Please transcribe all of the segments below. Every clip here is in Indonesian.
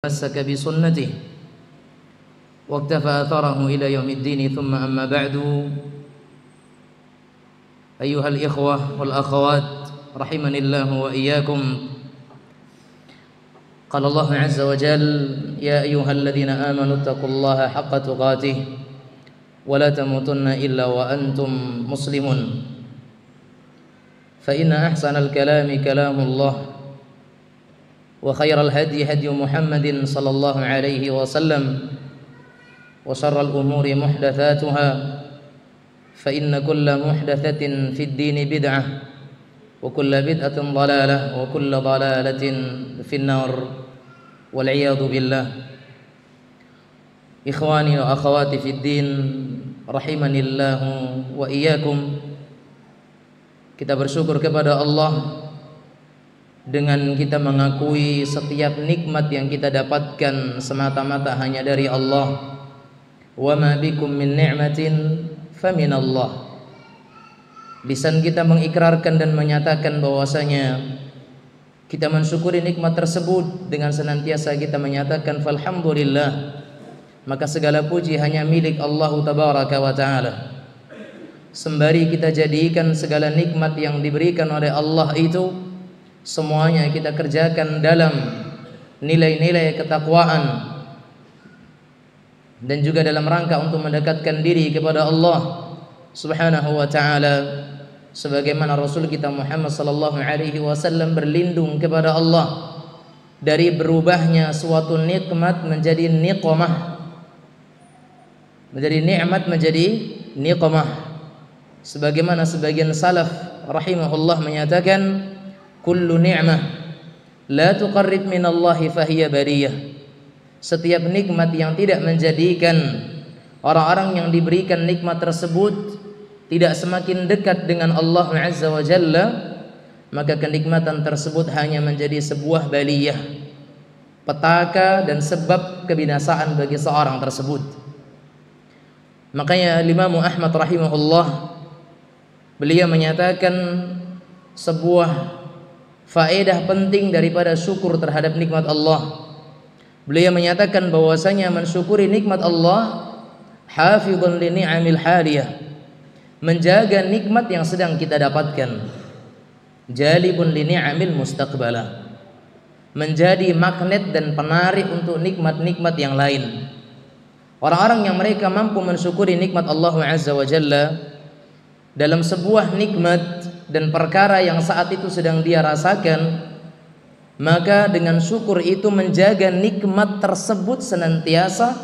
تمسك بسنته واقتفى أثره إلى يوم الدين ثم أما بعد أيها الإخوة والأخوات رحمني الله وإياكم قال الله عز وجل يا أيها الذين آمنوا اتقوا الله حق تقاته ولا تموتن إلا وأنتم مسلمون فإن أحسن الكلام كلام الله وخير الهدي هدي محمد صلى الله عليه وسلم وشر الأمور محدثاتها فإن كل محدثة في الدين بدعة وكل بدعة ضلالة وكل ضلالة في النار والعياذ بالله. إخواني وأخواتي في الدين رحمني الله وإياكم. Kita bersyukur kepada Allah dengan kita mengakui setiap nikmat yang kita dapatkan semata-mata hanya dari Allah. Wa ma bikum min ni'matin famin Allah. Lisan kita mengikrarkan dan menyatakan bahwasanya kita mensyukuri nikmat tersebut dengan senantiasa kita menyatakan falhamdulillah. Maka segala puji hanya milik Allah tabaraka wa taala. Sembari kita jadikan segala nikmat yang diberikan oleh Allah itu semuanya kita kerjakan dalam nilai-nilai ketakwaan dan juga dalam rangka untuk mendekatkan diri kepada Allah Subhanahu wa taala, sebagaimana Rasul kita Muhammad sallallahu alaihi wasallam berlindung kepada Allah dari berubahnya suatu nikmat menjadi niqmah, menjadi nikmat menjadi niqmah. Sebagaimana sebagian salaf rahimahullah menyatakan kullu ni'mah la tuqarrib minallahi fahiya bariyah. Setiap nikmat yang tidak menjadikan orang-orang yang diberikan nikmat tersebut tidak semakin dekat dengan Allah Azza wa Jalla, maka kenikmatan tersebut hanya menjadi sebuah baliyah, petaka dan sebab kebinasaan bagi seorang tersebut. Makanya Imam Ahmad rahimahullah beliau menyatakan sebuah faedah penting daripada syukur terhadap nikmat Allah. Beliau menyatakan bahwasanya mensyukuri nikmat Allah hafizun li ni'amil haliyah, menjaga nikmat yang sedang kita dapatkan, jalibun li ni'amil mustaqbalah, menjadi magnet dan penarik untuk nikmat-nikmat yang lain. Orang-orang yang mereka mampu mensyukuri nikmat Allah Azza wa Jalla dalam sebuah nikmat dan perkara yang saat itu sedang dia rasakan, maka dengan syukur itu menjaga nikmat tersebut senantiasa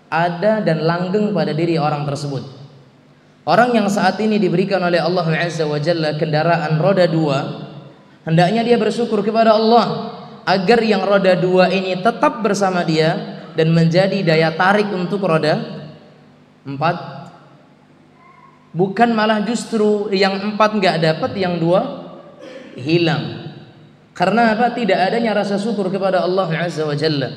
ada dan langgeng pada diri orang tersebut. Orang yang saat ini diberikan oleh Allah Azza wa Jalla kendaraan roda 2, hendaknya dia bersyukur kepada Allah agar yang roda 2 ini tetap bersama dia dan menjadi daya tarik untuk roda 4. Bukan malah justru yang 4 enggak dapat, yang 2 hilang. Karena apa? Tidak adanya rasa syukur kepada Allah Azza wa Jalla.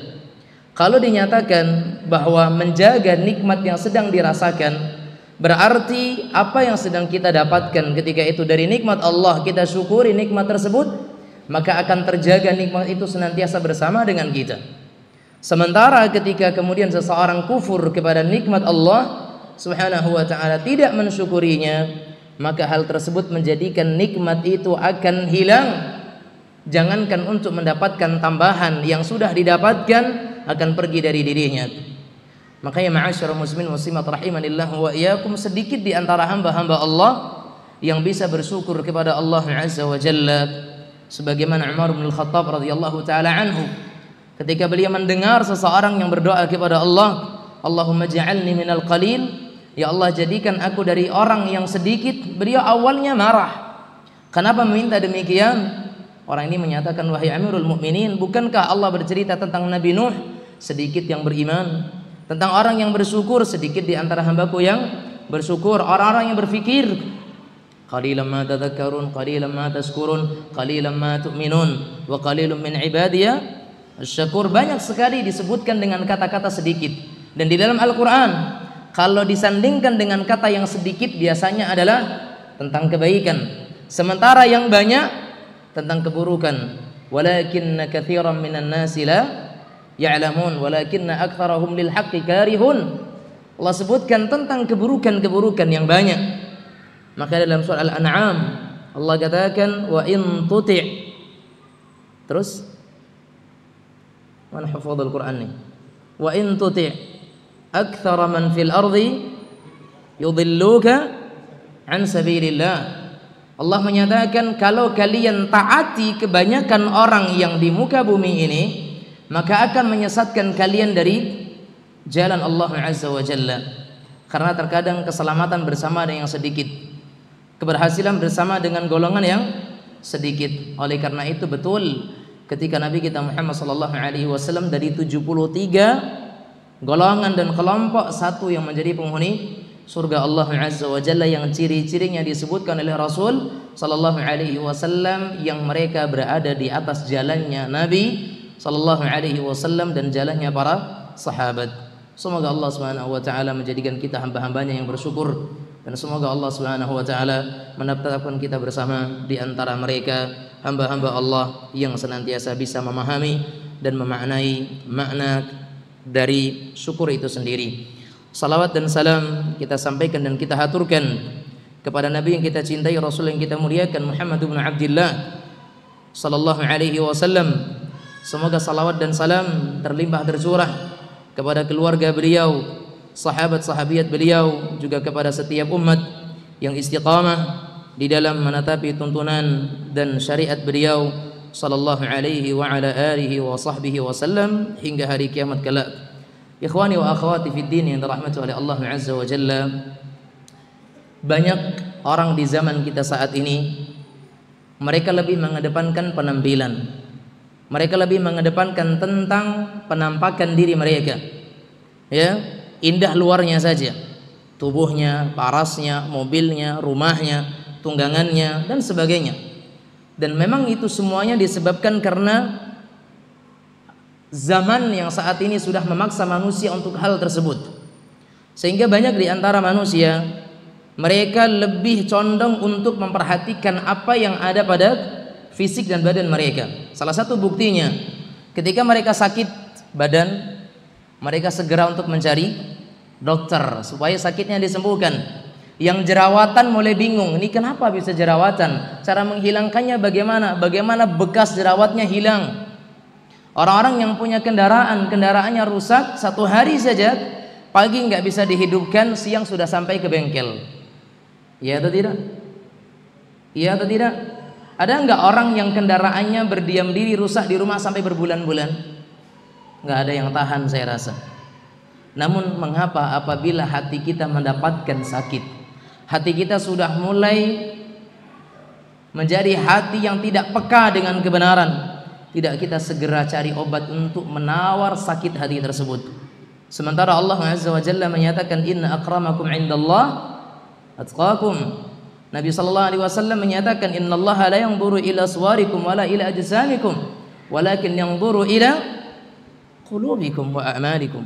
Kalau dinyatakan bahwa menjaga nikmat yang sedang dirasakan, berarti apa yang sedang kita dapatkan ketika itu dari nikmat Allah, kita syukuri nikmat tersebut, maka akan terjaga nikmat itu senantiasa bersama dengan kita. Sementara ketika kemudian seseorang kufur kepada nikmat Allah Subhanahu wa ta'ala, tidak mensyukurinya, maka hal tersebut menjadikan nikmat itu akan hilang. Jangankan untuk mendapatkan tambahan, yang sudah didapatkan akan pergi dari dirinya. Makanya ma'asyarul muslimin muslimat rahimanillah wa iyyakum, sedikit di antara hamba-hamba Allah yang bisa bersyukur kepada Allah Azza wa Jalla, sebagaimana Umar bin Al-Khattab radhiyallahu taala anhu ketika beliau mendengar seseorang yang berdoa kepada Allah, Allahumma ja'alni minal qalil, ya Allah jadikan aku dari orang yang sedikit. Beliau awalnya marah. Kenapa meminta demikian? Orang ini menyatakan, wahai Amirul Mukminin, bukankah Allah bercerita tentang Nabi Nuh, sedikit yang beriman, tentang orang yang bersyukur, sedikit di antara hambaku yang bersyukur, orang-orang yang berfikir, qalilan ma tadhakkarun, qalilan ma tashkurun, qalilan ma tu'minun, wa qalilun min ibadiya asy-syakur. Banyak sekali disebutkan dengan kata-kata sedikit. Dan di dalam Al-Quran, kalau disandingkan dengan kata yang sedikit, biasanya adalah tentang kebaikan, sementara yang banyak tentang keburukan. Walakinna katsiran minan nasi la ya'lamun walakinna aktsarahum lil haqqi karihun. Allah sebutkan tentang keburukan-keburukan yang banyak. Maka dalam surah Al-An'am Allah katakan wa in tuti'. Terus mana hafadzul Quran nih? Wa in tuti' aktsara man fil ardi yudilluka an sabilillah. Allah menyatakan kalau kalian taati kebanyakan orang yang di muka bumi ini, maka akan menyesatkan kalian dari jalan Allah Azza wa Jalla. Karena terkadang keselamatan bersama dengan yang sedikit, keberhasilan bersama dengan golongan yang sedikit. Oleh karena itu betul ketika Nabi kita Muhammad sallallahu alaihi wasallam dari 73 golongan dan kelompok satu yang menjadi penghuni surga Allah Azza wa Jalla, yang ciri-cirinya disebutkan oleh Rasul sallallahu alaihi wasallam, yang mereka berada di atas jalannya Nabi sallallahu alaihi wasallam dan jalannya para sahabat. Semoga Allah Subhanahu wa taala menjadikan kita hamba-hambanya yang bersyukur, dan semoga Allah Subhanahu wa taala menetapkan kita bersama di antara mereka hamba-hamba Allah yang senantiasa bisa memahami dan memaknai makna dari syukur itu sendiri. Salawat dan salam kita sampaikan dan kita haturkan kepada Nabi yang kita cintai, Rasul yang kita muliakan, Muhammad bin Abdullah sallallahu alaihi wasallam. Semoga salawat dan salam terlimpah tercurah kepada keluarga beliau, sahabat-sahabiat beliau, juga kepada setiap umat yang istiqamah di dalam menatapi tuntunan dan syariat beliau sallallahu alaihi wa ala alihi wa sahbihi wasallam hingga hari kiamat kelak. Ikhwani wa akhwati fid din yang dirahmati oleh Allah Azza wa Jalla, banyak orang di zaman kita saat ini mereka lebih mengedepankan penampilan, mereka lebih mengedepankan tentang penampakan diri mereka, ya, indah luarnya saja, tubuhnya, parasnya, mobilnya, rumahnya, tunggangannya dan sebagainya. Dan memang itu semuanya disebabkan karena zaman yang saat ini sudah memaksa manusia untuk hal tersebut, sehingga banyak di antara manusia mereka lebih condong untuk memperhatikan apa yang ada pada fisik dan badan mereka. Salah satu buktinya ketika mereka sakit badan, mereka segera untuk mencari dokter supaya sakitnya disembuhkan. Yang jerawatan mulai bingung, ini kenapa bisa jerawatan, cara menghilangkannya bagaimana, bagaimana bekas jerawatnya hilang. Orang-orang yang punya kendaraannya rusak, satu hari saja pagi nggak bisa dihidupkan, siang sudah sampai ke bengkel. Iya atau tidak? Iya atau tidak? Ada nggak orang yang kendaraannya berdiam diri rusak di rumah sampai berbulan-bulan? Nggak ada yang tahan saya rasa. Namun mengapa apabila hati kita mendapatkan sakit, hati kita sudah mulai menjadi hati yang tidak peka dengan kebenaran, tidak kita segera cari obat untuk menawar sakit hati tersebut? Sementara Allah Azza wa Jalla menyatakan inna akramakum indallah atqakum. Nabi sallallahu alaihi wasallam menyatakan innallaha la yanzuru ila suwarikum wala ila ajsamikum walakin yanzuru ila qulubikum wa a'malikum.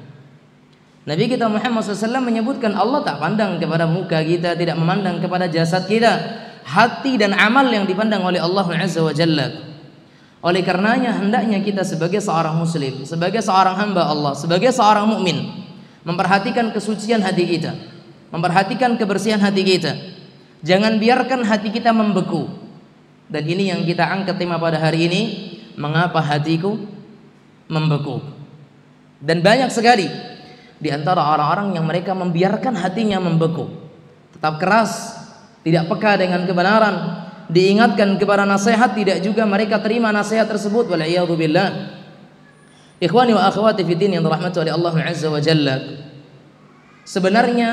Nabi kita Muhammad SAW menyebutkan Allah tak pandang kepada muka kita, tidak memandang kepada jasad kita, hati dan amal yang dipandang oleh Allah Azza wa Jalla. Oleh karenanya hendaknya kita sebagai seorang muslim, sebagai seorang hamba Allah, sebagai seorang mukmin, memperhatikan kesucian hati kita, memperhatikan kebersihan hati kita. Jangan biarkan hati kita membeku. Dan ini yang kita angkat tema pada hari ini, mengapa hatiku membeku. Dan banyak sekali di antara orang-orang yang mereka membiarkan hatinya membeku, tetap keras, tidak peka dengan kebenaran, diingatkan kepada nasihat tidak juga mereka terima nasihat tersebut, wal'iyadzu billah. Ikhwani wa akhwati fi din yang dirahmati oleh Allah Azza wa Jalla, sebenarnya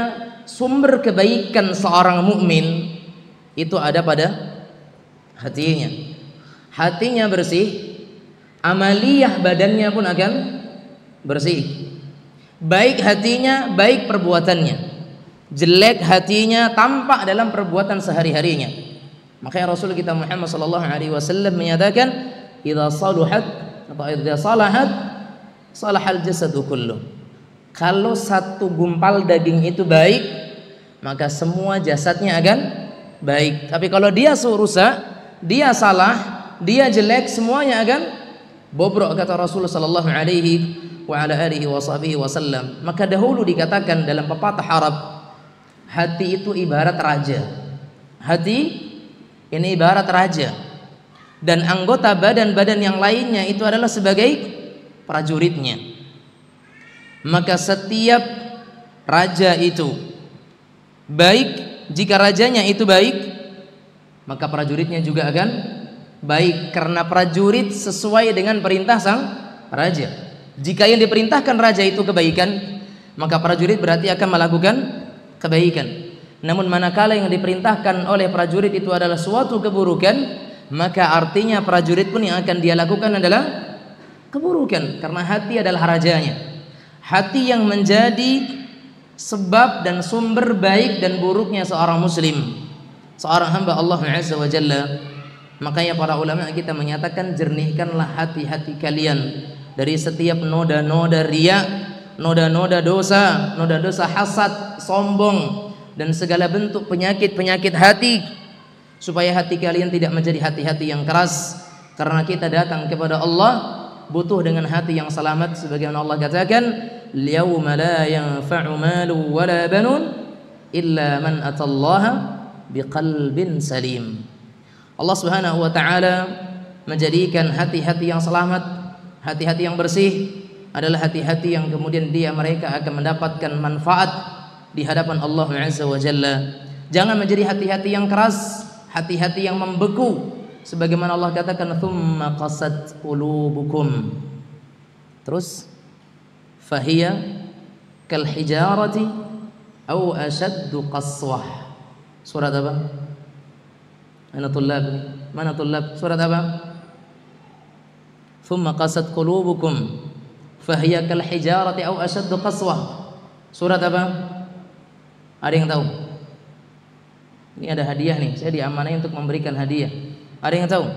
sumber kebaikan seorang mukmin itu ada pada hatinya. Hatinya bersih, amaliyah badannya pun akan bersih. Baik hatinya, baik perbuatannya. Jelek hatinya tampak dalam perbuatan sehari-harinya. Makanya Rasul kita Muhammad sallallahu alaihi wasallam menyatakan, "Idza saluhat atau idza salahat, salahal jasadu kullu." Kalau satu gumpal daging itu baik, maka semua jasadnya akan baik. Tapi kalau dia rusak, dia salah, dia jelek, semuanya akan bobrok kata Rasulullah sallallahu alaihi wa ala alihi wasallam. Maka dahulu dikatakan dalam pepatah Arab, hati itu ibarat raja. Hati ini ibarat raja, dan anggota badan-badan yang lainnya itu adalah sebagai prajuritnya. Maka setiap raja itu baik, jika rajanya itu baik, maka prajuritnya juga akan baik, karena prajurit sesuai dengan perintah sang raja. Jika yang diperintahkan raja itu kebaikan, maka prajurit berarti akan melakukan kebaikan. Namun manakala yang diperintahkan oleh prajurit itu adalah suatu keburukan, maka artinya prajurit pun yang akan dia lakukan adalah keburukan, karena hati adalah rajanya. Hati yang menjadi sebab dan sumber baik dan buruknya seorang muslim, seorang hamba Allah Azza wa Jalla. Makanya para ulama kita menyatakan, jernihkanlah hati-hati kalian dari setiap noda-noda riya, noda-noda dosa, noda-dosa hasad, sombong, dan segala bentuk penyakit-penyakit hati, supaya hati kalian tidak menjadi hati-hati yang keras. Karena kita datang kepada Allah butuh dengan hati yang selamat, sebagaimana Allah katakan, "Yauma la yanfa'u malu wala banun illa man atallaha biqalbin salim." Allah Subhanahu wa taala menjadikan hati-hati yang selamat, hati-hati yang bersih adalah hati-hati yang kemudian mereka akan mendapatkan manfaat di hadapan Allah Azza wa Jalla. Jangan menjadi hati-hati yang keras, hati-hati yang membeku, sebagaimana Allah katakan, "Tsumma qasat qulubukum." Terus, "Fahiya kal hijarati aw ashaddu qaswah." Surat apa? Mana tullab? Surat apa? "Tsumma qasat qulubukum fahiya kal hijarati aw ashaddu qaswah." Surat apa? Ada yang tahu? Ini ada hadiah nih, saya diamanai untuk memberikan hadiah. Ada yang tahu?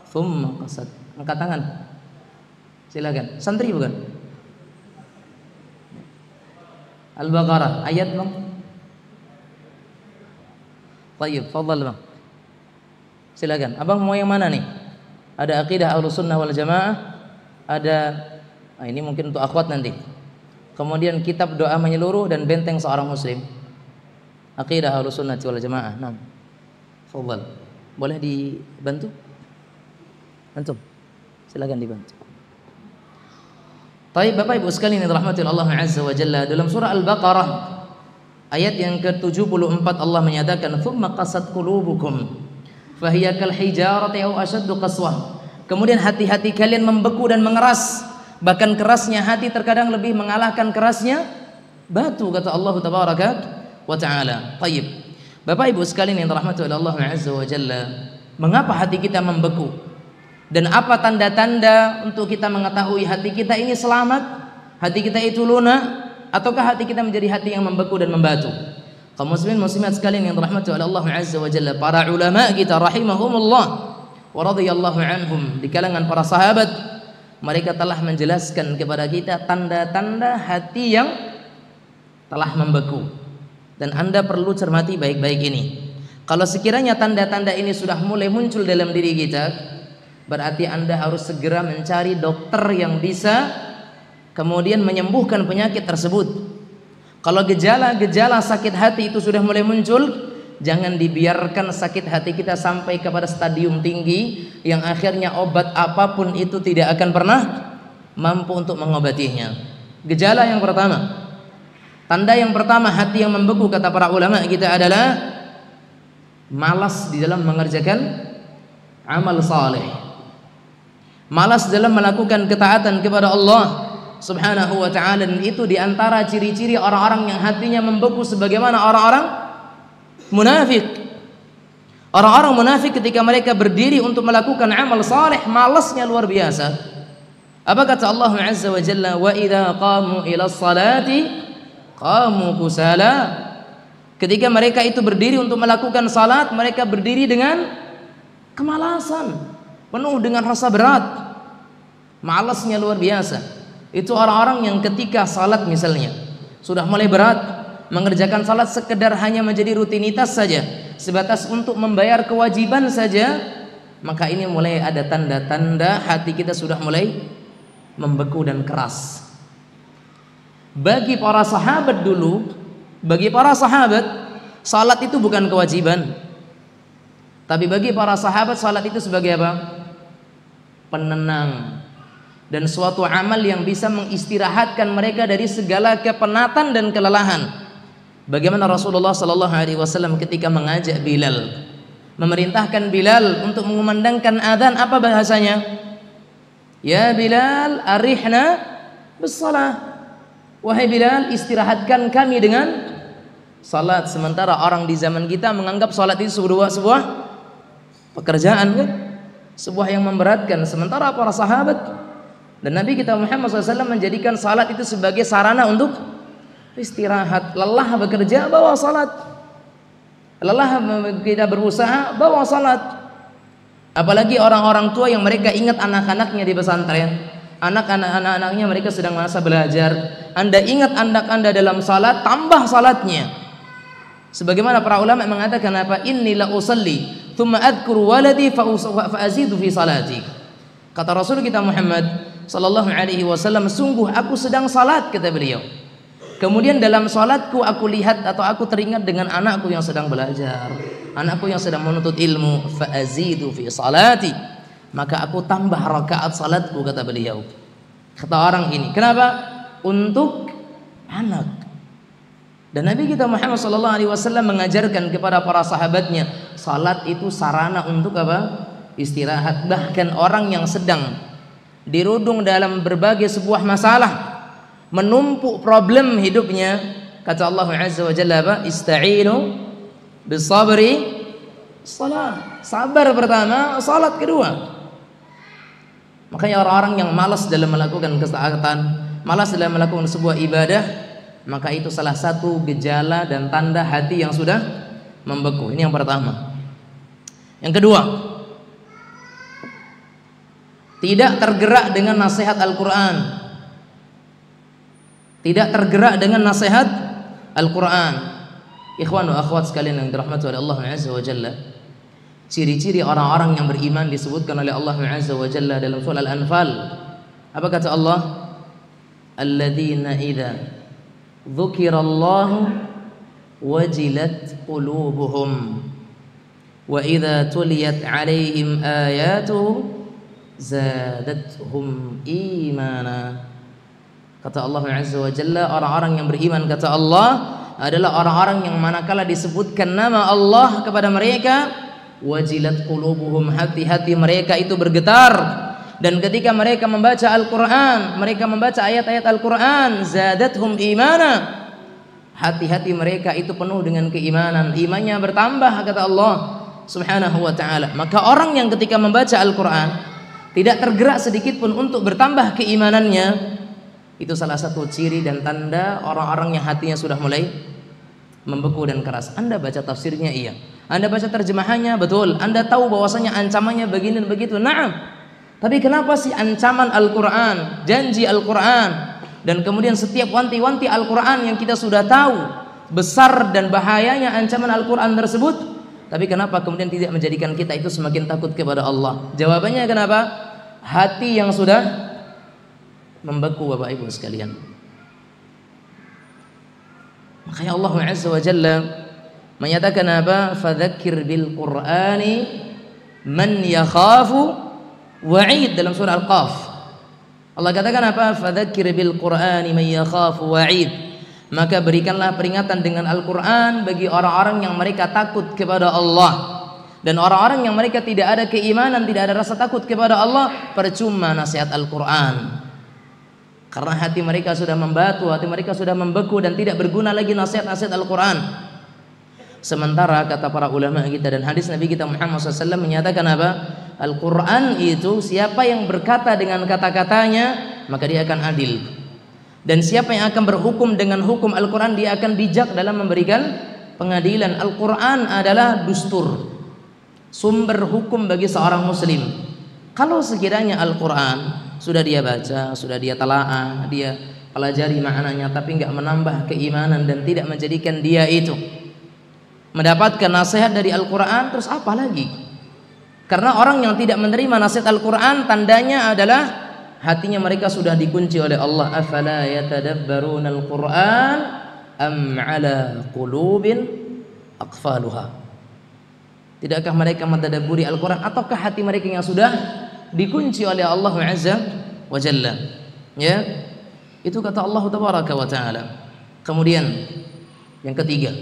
"Tsumma qasat." Angkat tangan. Silakan. Santri bukan? Al-Baqarah ayat bang. Baik, fadhal bang. Silakan. Abang mau yang mana nih? Ada akidah Ahlussunnah wal Jamaah, ada ini mungkin untuk akhwat nanti. Kemudian kitab doa menyeluruh dan benteng seorang muslim. Akidah Ahlussunnah wal Jamaah. Nah. Fadhal. Boleh dibantu? Antum. Silakan dibantu. Baik, Bapak Ibu sekalian yang dirahmati Allah Azza wa Jalla, dalam surah Al-Baqarah ayat yang ke-74 Allah menyatakan, "Tsumma qasat qulubukum fahiya kal hijarati aw ashaddu qaswah." Kemudian hati-hati kalian membeku dan mengeras, bahkan kerasnya hati terkadang lebih mengalahkan kerasnya batu, kata Allah tabaraka wa taala. Baik, Bapak Ibu sekalian yang dirahmati oleh Allah Azza wa Jalla, mengapa hati kita membeku? Dan apa tanda-tanda untuk kita mengetahui hati kita ini selamat, hati kita itu lunak, ataukah hati kita menjadi hati yang membeku dan membatu? Kaum muslimin muslimat sekalian yang dirahmati oleh Allah Azza wa Jalla, para ulama kita rahimahumullah wa radhiyallahu anhum, di kalangan para sahabat, mereka telah menjelaskan kepada kita tanda-tanda hati yang telah membeku. Dan Anda perlu cermati baik-baik ini. Kalau sekiranya tanda-tanda ini sudah mulai muncul dalam diri kita, berarti Anda harus segera mencari dokter yang bisa kemudian menyembuhkan penyakit tersebut. Kalau gejala-gejala sakit hati itu sudah mulai muncul, jangan dibiarkan sakit hati kita sampai kepada stadium tinggi yang akhirnya obat apapun itu tidak akan pernah mampu untuk mengobatinya. Gejala yang pertama, tanda yang pertama hati yang membeku, kata para ulama kita, adalah malas di dalam mengerjakan amal saleh, malas dalam melakukan ketaatan kepada Allah Subhanahu wa ta'ala. Dan itu diantara ciri-ciri orang-orang yang hatinya membeku, sebagaimana orang-orang munafik. Orang-orang munafik ketika mereka berdiri untuk melakukan amal saleh, malasnya luar biasa. Apa kata Allah Azza wa Jalla? "Wa idza qamu ila sholati qamu kusala." Ketika mereka itu berdiri untuk melakukan salat, mereka berdiri dengan kemalasan, penuh dengan rasa berat, malasnya luar biasa. Itu orang-orang yang ketika salat misalnya sudah mulai berat, mengerjakan salat sekedar hanya menjadi rutinitas saja, sebatas untuk membayar kewajiban saja, maka ini mulai ada tanda-tanda hati kita sudah mulai membeku dan keras. Bagi para sahabat dulu, bagi para sahabat, salat itu bukan kewajiban. Tapi bagi para sahabat, salat itu sebagai apa? Penenang dan suatu amal yang bisa mengistirahatkan mereka dari segala kepenatan dan kelelahan. Bagaimana Rasulullah sallallahu alaihi wasallam ketika mengajak Bilal, memerintahkan Bilal untuk mengumandangkan azan, apa bahasanya? Ya Bilal, arihna bis-shalah. Wahai Bilal, istirahatkan kami dengan salat. Sementara orang di zaman kita menganggap salat itu sebuah pekerjaan, kan? Sebuah yang memberatkan. Sementara para sahabat dan Nabi kita Muhammad SAW menjadikan salat itu sebagai sarana untuk istirahat. Lelah bekerja, bawa salat. Lelah kita berusaha, bawa salat. Apalagi orang-orang tua yang mereka ingat anak-anaknya di pesantren, anak-anaknya mereka sedang masa belajar. Anda ingat anak Anda dalam salat, tambah salatnya. Sebagaimana para ulama mengatakan apa? Inni la usalli thumma adhkuru waladi fa azidu fi salati. Kata Rasul kita Muhammad sallallahu alaihi wasallam, sungguh aku sedang salat, kata beliau. Kemudian dalam salatku aku lihat atau aku teringat dengan anakku yang sedang belajar, anakku yang sedang menuntut ilmu, fa azidu fi salati, maka aku tambah rakaat salatku, kata beliau. Kata orang ini, kenapa? Untuk anak. Dan Nabi kita Muhammad sallallahu alaihi wasallam mengajarkan kepada para sahabatnya, salat itu sarana untuk apa? Istirahat. Bahkan orang yang sedang dirudung dalam berbagai sebuah masalah, menumpuk problem hidupnya, kata Allah Azza wa Jalla apa? Ista'inu bisabri salat. Sabar pertama, salat kedua. Makanya orang-orang yang malas dalam melakukan ketaatan, malas dalam melakukan sebuah ibadah, maka itu salah satu gejala dan tanda hati yang sudah membeku. Ini yang pertama. Yang kedua, tidak tergerak dengan nasihat Al-Quran. Tidak tergerak dengan nasihat Al-Quran. Ikhwan wa akhwat sekalian yang dirahmati oleh Allah Azza wa Jalla, ciri-ciri orang-orang yang beriman disebutkan oleh Allah Azza wa Jalla dalam surah Al-Anfal. Apa kata Allah? Alladzina idza dzukirallahu wajilat qulubuhum wa idza tuliyat alaihim ayatuhu zadatuhum imana. Kata Allah Azza wa Jalla, orang-orang yang beriman, kata Allah, adalah orang-orang yang manakala disebutkan nama Allah kepada mereka, wajilat qulubuhum, hati-hati mereka itu bergetar. Dan ketika mereka membaca Al-Quran, mereka membaca ayat-ayat Al-Quran, zadatuhum imana, hati-hati mereka itu penuh dengan keimanan, imannya bertambah, kata Allah Subhanahu wa ta'ala. Maka orang yang ketika membaca Al-Quran tidak tergerak sedikit pun untuk bertambah keimanannya, itu salah satu ciri dan tanda orang-orang yang hatinya sudah mulai membeku dan keras. Anda baca tafsirnya, iya. Anda baca terjemahannya, betul. Anda tahu bahwasanya ancamannya begini dan begitu, na'am. Tapi kenapa sih ancaman Al-Quran, janji Al-Quran, dan kemudian setiap wanti-wanti Al-Quran yang kita sudah tahu besar dan bahayanya ancaman Al-Quran tersebut, tapi kenapa kemudian tidak menjadikan kita itu semakin takut kepada Allah? Jawabannya kenapa? Hati yang sudah membeku, Bapak Ibu sekalian. Makanya Allah Azza wa Jalla menyatakan apa? Fadzakir bil Qur'ani man yakhafu wa'id, dalam surah Al-Qaf. Allah katakan apa? Fadzakir bil Qur'ani man yakhafu wa'id. Maka berikanlah peringatan dengan Al-Qur'an bagi orang-orang yang mereka takut kepada Allah. Dan orang-orang yang mereka tidak ada keimanan, tidak ada rasa takut kepada Allah, percuma nasihat Al-Qur'an. Karena hati mereka sudah membatu, hati mereka sudah membeku dan tidak berguna lagi nasihat-nasihat Al-Quran. Sementara kata para ulama kita dan hadis Nabi kita Muhammad SAW menyatakan apa? Al-Quran itu siapa yang berkata dengan kata-katanya, maka dia akan adil. Dan siapa yang akan berhukum dengan hukum Al-Quran, dia akan bijak dalam memberikan pengadilan. Al-Quran adalah dustur, sumber hukum bagi seorang muslim. Kalau sekiranya Al-Quran sudah dia baca, sudah dia telaah, dia pelajari maknanya, tapi enggak menambah keimanan dan tidak menjadikan dia itu mendapatkan nasihat dari Al-Quran, terus apa lagi? Karena orang yang tidak menerima nasihat Al-Quran, tandanya adalah hatinya mereka sudah dikunci oleh Allah. Afala yatadabbaruna al-Quran am ala qulubin aqfaluha. Tidakkah mereka mentadabburi Al-Quran, ataukah hati mereka yang sudah dikunci oleh Allah Azza wa Jalla? Ya, itu kata Allah Tabaraka wa Ta'ala. Kemudian yang ketiga,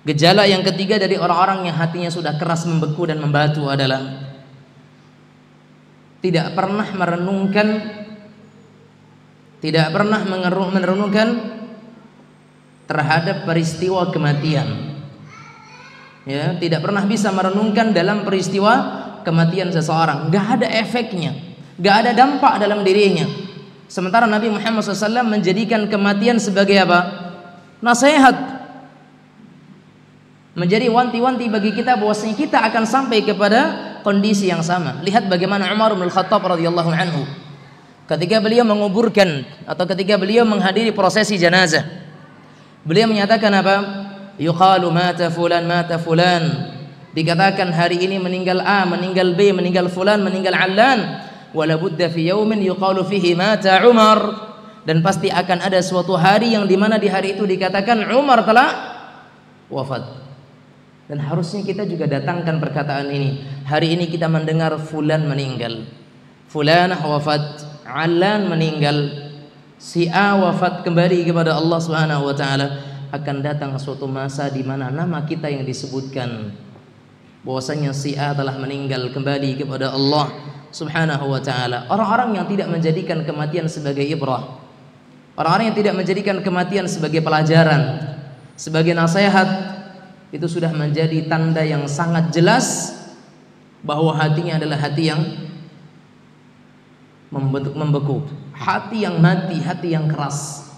gejala yang ketiga dari orang-orang yang hatinya sudah keras, membeku dan membatu adalah tidak pernah merenungkan, tidak pernah merenungkan terhadap peristiwa kematian. Ya, tidak pernah bisa merenungkan dalam peristiwa kematian seseorang. Gak ada efeknya, gak ada dampak dalam dirinya. Sementara Nabi Muhammad SAW menjadikan kematian sebagai apa? Nasihat, menjadi wanti-wanti bagi kita bahwasanya kita akan sampai kepada kondisi yang sama. Lihat bagaimana Umar bin Khattab radhiyallahu anhu ketika beliau menguburkan atau ketika beliau menghadiri prosesi jenazah, beliau menyatakan apa? Yuqalu mata fulan, dikatakan hari ini meninggal A, meninggal B, meninggal fulan, meninggal Allan, wala budda fi yaumin yuqalu fihi mata Umar, dan pasti akan ada suatu hari yang dimana di hari itu dikatakan Umar telah wafat. Dan harusnya kita juga datangkan perkataan ini. Hari ini kita mendengar fulan meninggal, fulanah wafat, Allan meninggal, si A wafat kembali kepada Allah Subhanahu wa taala. Akan datang suatu masa di mana nama kita yang disebutkan, bahwasanya si A telah meninggal kembali kepada Allah Subhanahu wa taala. Orang-orang yang tidak menjadikan kematian sebagai ibrah, orang-orang yang tidak menjadikan kematian sebagai pelajaran, sebagai nasihat, itu sudah menjadi tanda yang sangat jelas bahwa hatinya adalah hati yang membeku, hati yang mati, hati yang keras,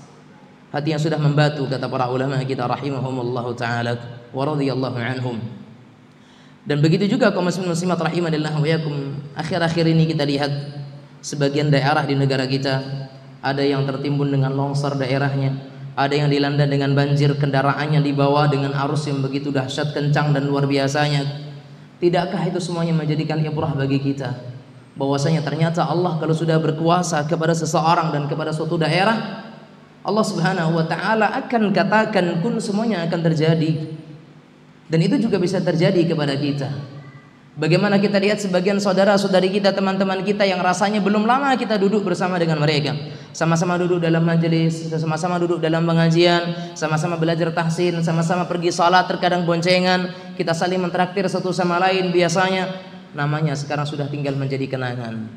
hati yang sudah membatu, kata para ulama kita rahimahumullahu taala wa radhiyallahu anhum. Dan begitu juga kaum muslimin muslimat rahimanillah wa yakum, akhir-akhir ini kita lihat sebagian daerah di negara kita ada yang tertimbun dengan longsor daerahnya, ada yang dilanda dengan banjir, kendaraannya dibawa dengan arus yang begitu dahsyat, kencang dan luar biasanya. Tidakkah itu semuanya menjadikan ibrah bagi kita bahwasanya ternyata Allah kalau sudah berkuasa kepada seseorang dan kepada suatu daerah, Allah Subhanahu wa taala akan katakan kun, semuanya akan terjadi. Dan itu juga bisa terjadi kepada kita. Bagaimana kita lihat sebagian saudara-saudari kita, teman-teman kita yang rasanya belum lama kita duduk bersama dengan mereka, sama-sama duduk dalam majelis, sama-sama duduk dalam pengajian, sama-sama belajar tahsin, sama-sama pergi salat, terkadang boncengan, kita saling mentraktir satu sama lain. Biasanya namanya sekarang sudah tinggal menjadi kenangan,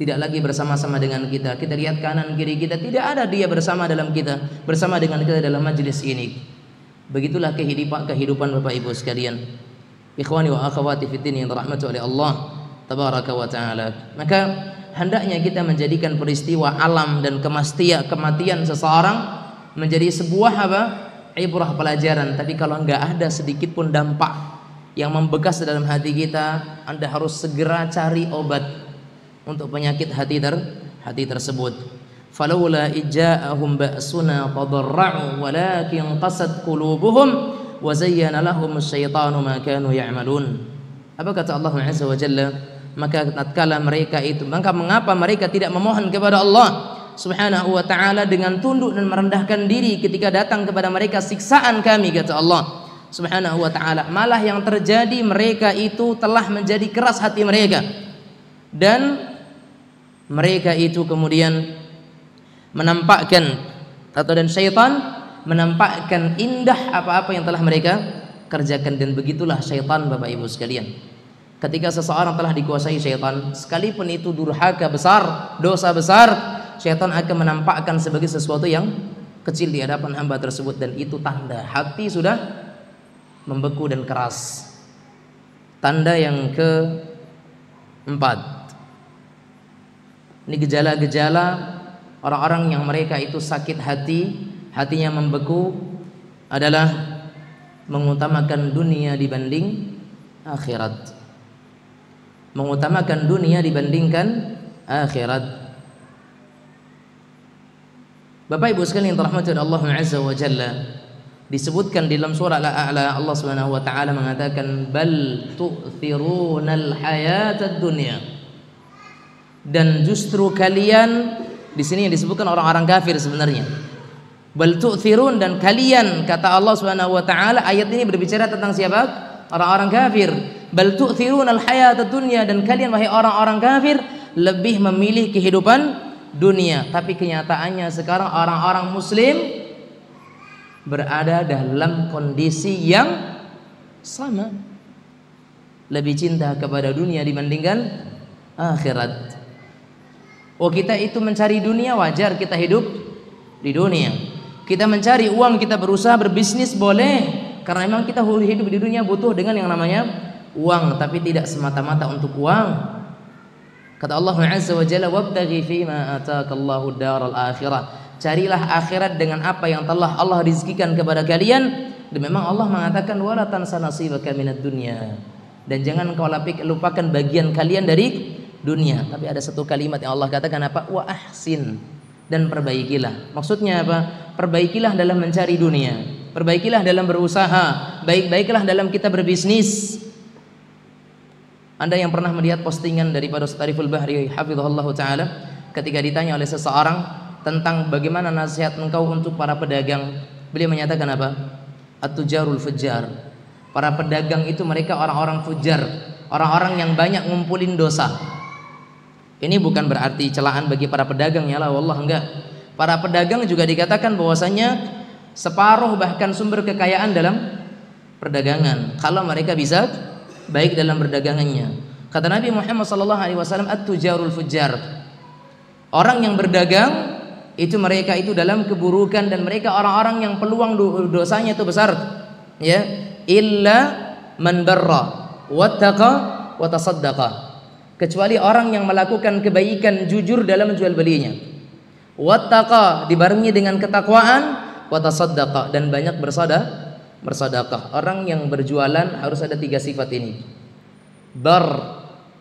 tidak lagi bersama-sama dengan kita. Kita lihat kanan kiri kita, tidak ada dia bersama dengan kita dalam majelis ini. Begitulah kehidupan Bapak Ibu sekalian, ikhwani wa akhwati fiddin yang dirahmati oleh Allah Tabaraka wa taala. Maka hendaknya kita menjadikan peristiwa alam dan kematian seseorang menjadi sebuah apa? Ibrah, pelajaran. Tapi kalau enggak ada sedikit pun dampak yang membekas dalam hati kita, Anda harus segera cari obat untuk penyakit hati tersebut. Falawla ija'ahum ba'suna tadarra'u walakin qasat qulubuhum wa zayyana lahum asyaitanu ma kanu ya'malun. Apa kata Allah Azza wa Jalla? Maka tatkala mereka itu, maka mengapa mereka tidak memohon kepada Allah Subhanahu wa taala dengan tunduk dan merendahkan diri ketika datang kepada mereka siksaan kami, kata Allah Subhanahu wa taala. Malah yang terjadi, mereka itu telah menjadi keras hati mereka, dan mereka itu kemudian menampakkan, dan syaitan menampakkan indah apa-apa yang telah mereka kerjakan. Dan begitulah syaitan Bapak Ibu sekalian. Ketika seseorang telah dikuasai syaitan, sekalipun itu durhaka besar, dosa besar, syaitan akan menampakkan sebagai sesuatu yang kecil di hadapan hamba tersebut. Dan itu tanda hati sudah membeku dan keras. Tanda yang keempat, ini gejala-gejala orang-orang yang mereka itu sakit hati, hatinya membeku, adalah mengutamakan dunia dibanding akhirat. Mengutamakan dunia dibandingkan akhirat. Bapak Ibu sekalian yang dirahmati oleh Allah Azza wa Jalla, Disebutkan di dalam surah Al-A'la, Allah Subhanahu wa taala mengatakan bal tu'thirunal hayatad dunya. Dan justru kalian, di sini yang disebutkan orang-orang kafir sebenarnya. Bal tu'thirun, dan kalian, kata Allah Subhanahu wa taala, ayat ini berbicara tentang siapa? Orang-orang kafir. Bal tu'thirunal hayatad dunya, dan kalian wahai orang-orang kafir lebih memilih kehidupan dunia. Tapi kenyataannya sekarang orang-orang muslim berada dalam kondisi yang sama, lebih cinta kepada dunia dibandingkan akhirat. Oh, kita itu mencari dunia, wajar kita hidup di dunia. Kita mencari uang, kita berusaha berbisnis, boleh, karena memang kita hidup di dunia butuh dengan yang namanya uang, tapi tidak semata-mata untuk uang. Kata Allah Azza wa Jalla, wabtaghi fima ataakallahu daral akhirah. Carilah akhirat dengan apa yang telah Allah rizkikan kepada kalian. Dan memang Allah mengatakan wala tansa nasibaka minad dunya, dan jangan kau lupakan bagian kalian dari dunia. Tapi ada satu kalimat yang Allah katakan apa? Wa ahsin, dan perbaikilah. Maksudnya apa? Perbaikilah dalam mencari dunia, perbaikilah dalam berusaha, baik-baiklah dalam kita berbisnis. Anda yang pernah melihat postingan daripada Ustaz Ariful Bahri hafizahullah taala, ketika ditanya oleh seseorang tentang bagaimana nasihat engkau untuk para pedagang, beliau menyatakan apa? At-tujarul fujjar. Para pedagang itu mereka orang-orang fujar, orang-orang yang banyak ngumpulin dosa. Ini bukan berarti celaan bagi para pedagang, ya lah, wallah, enggak. Para pedagang juga dikatakan bahwasanya separuh bahkan sumber kekayaan dalam perdagangan, kalau mereka bisa baik dalam perdagangannya. Kata Nabi Muhammad SAW, at-tujarul fujjar. Orang yang berdagang itu mereka itu dalam keburukan, dan mereka orang-orang yang peluang dosanya itu besar, ya. Illa man barra wattaqa wa tasaddaqa, kecuali orang yang melakukan kebaikan jujur dalam jual belinya, wattaqa dibarengi dengan ketakwaan, wa tasaddaqa dan banyak bersedekah. Orang yang berjualan harus ada 3 sifat ini. Bar,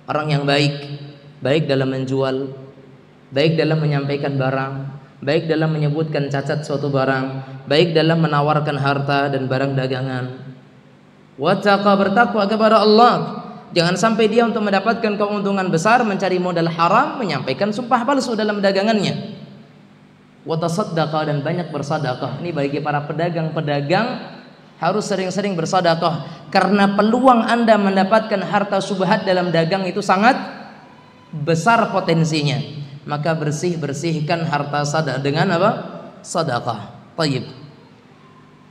orang yang baik dalam menjual, baik dalam menyampaikan barang, baik dalam menyebutkan cacat suatu barang, baik dalam menawarkan harta dan barang dagangan. Wattaqa, bertakwa kepada Allah. Jangan sampai dia untuk mendapatkan keuntungan besar mencari modal haram, menyampaikan sumpah palsu dalam dagangannya. Watasaddaqa, dan banyak bersedekah. Ini bagi para pedagang harus sering-sering bersedekah, karena peluang Anda mendapatkan harta subhat dalam dagang itu sangat besar potensinya. Maka bersihkan harta dengan apa? Sedekah. Tayyib.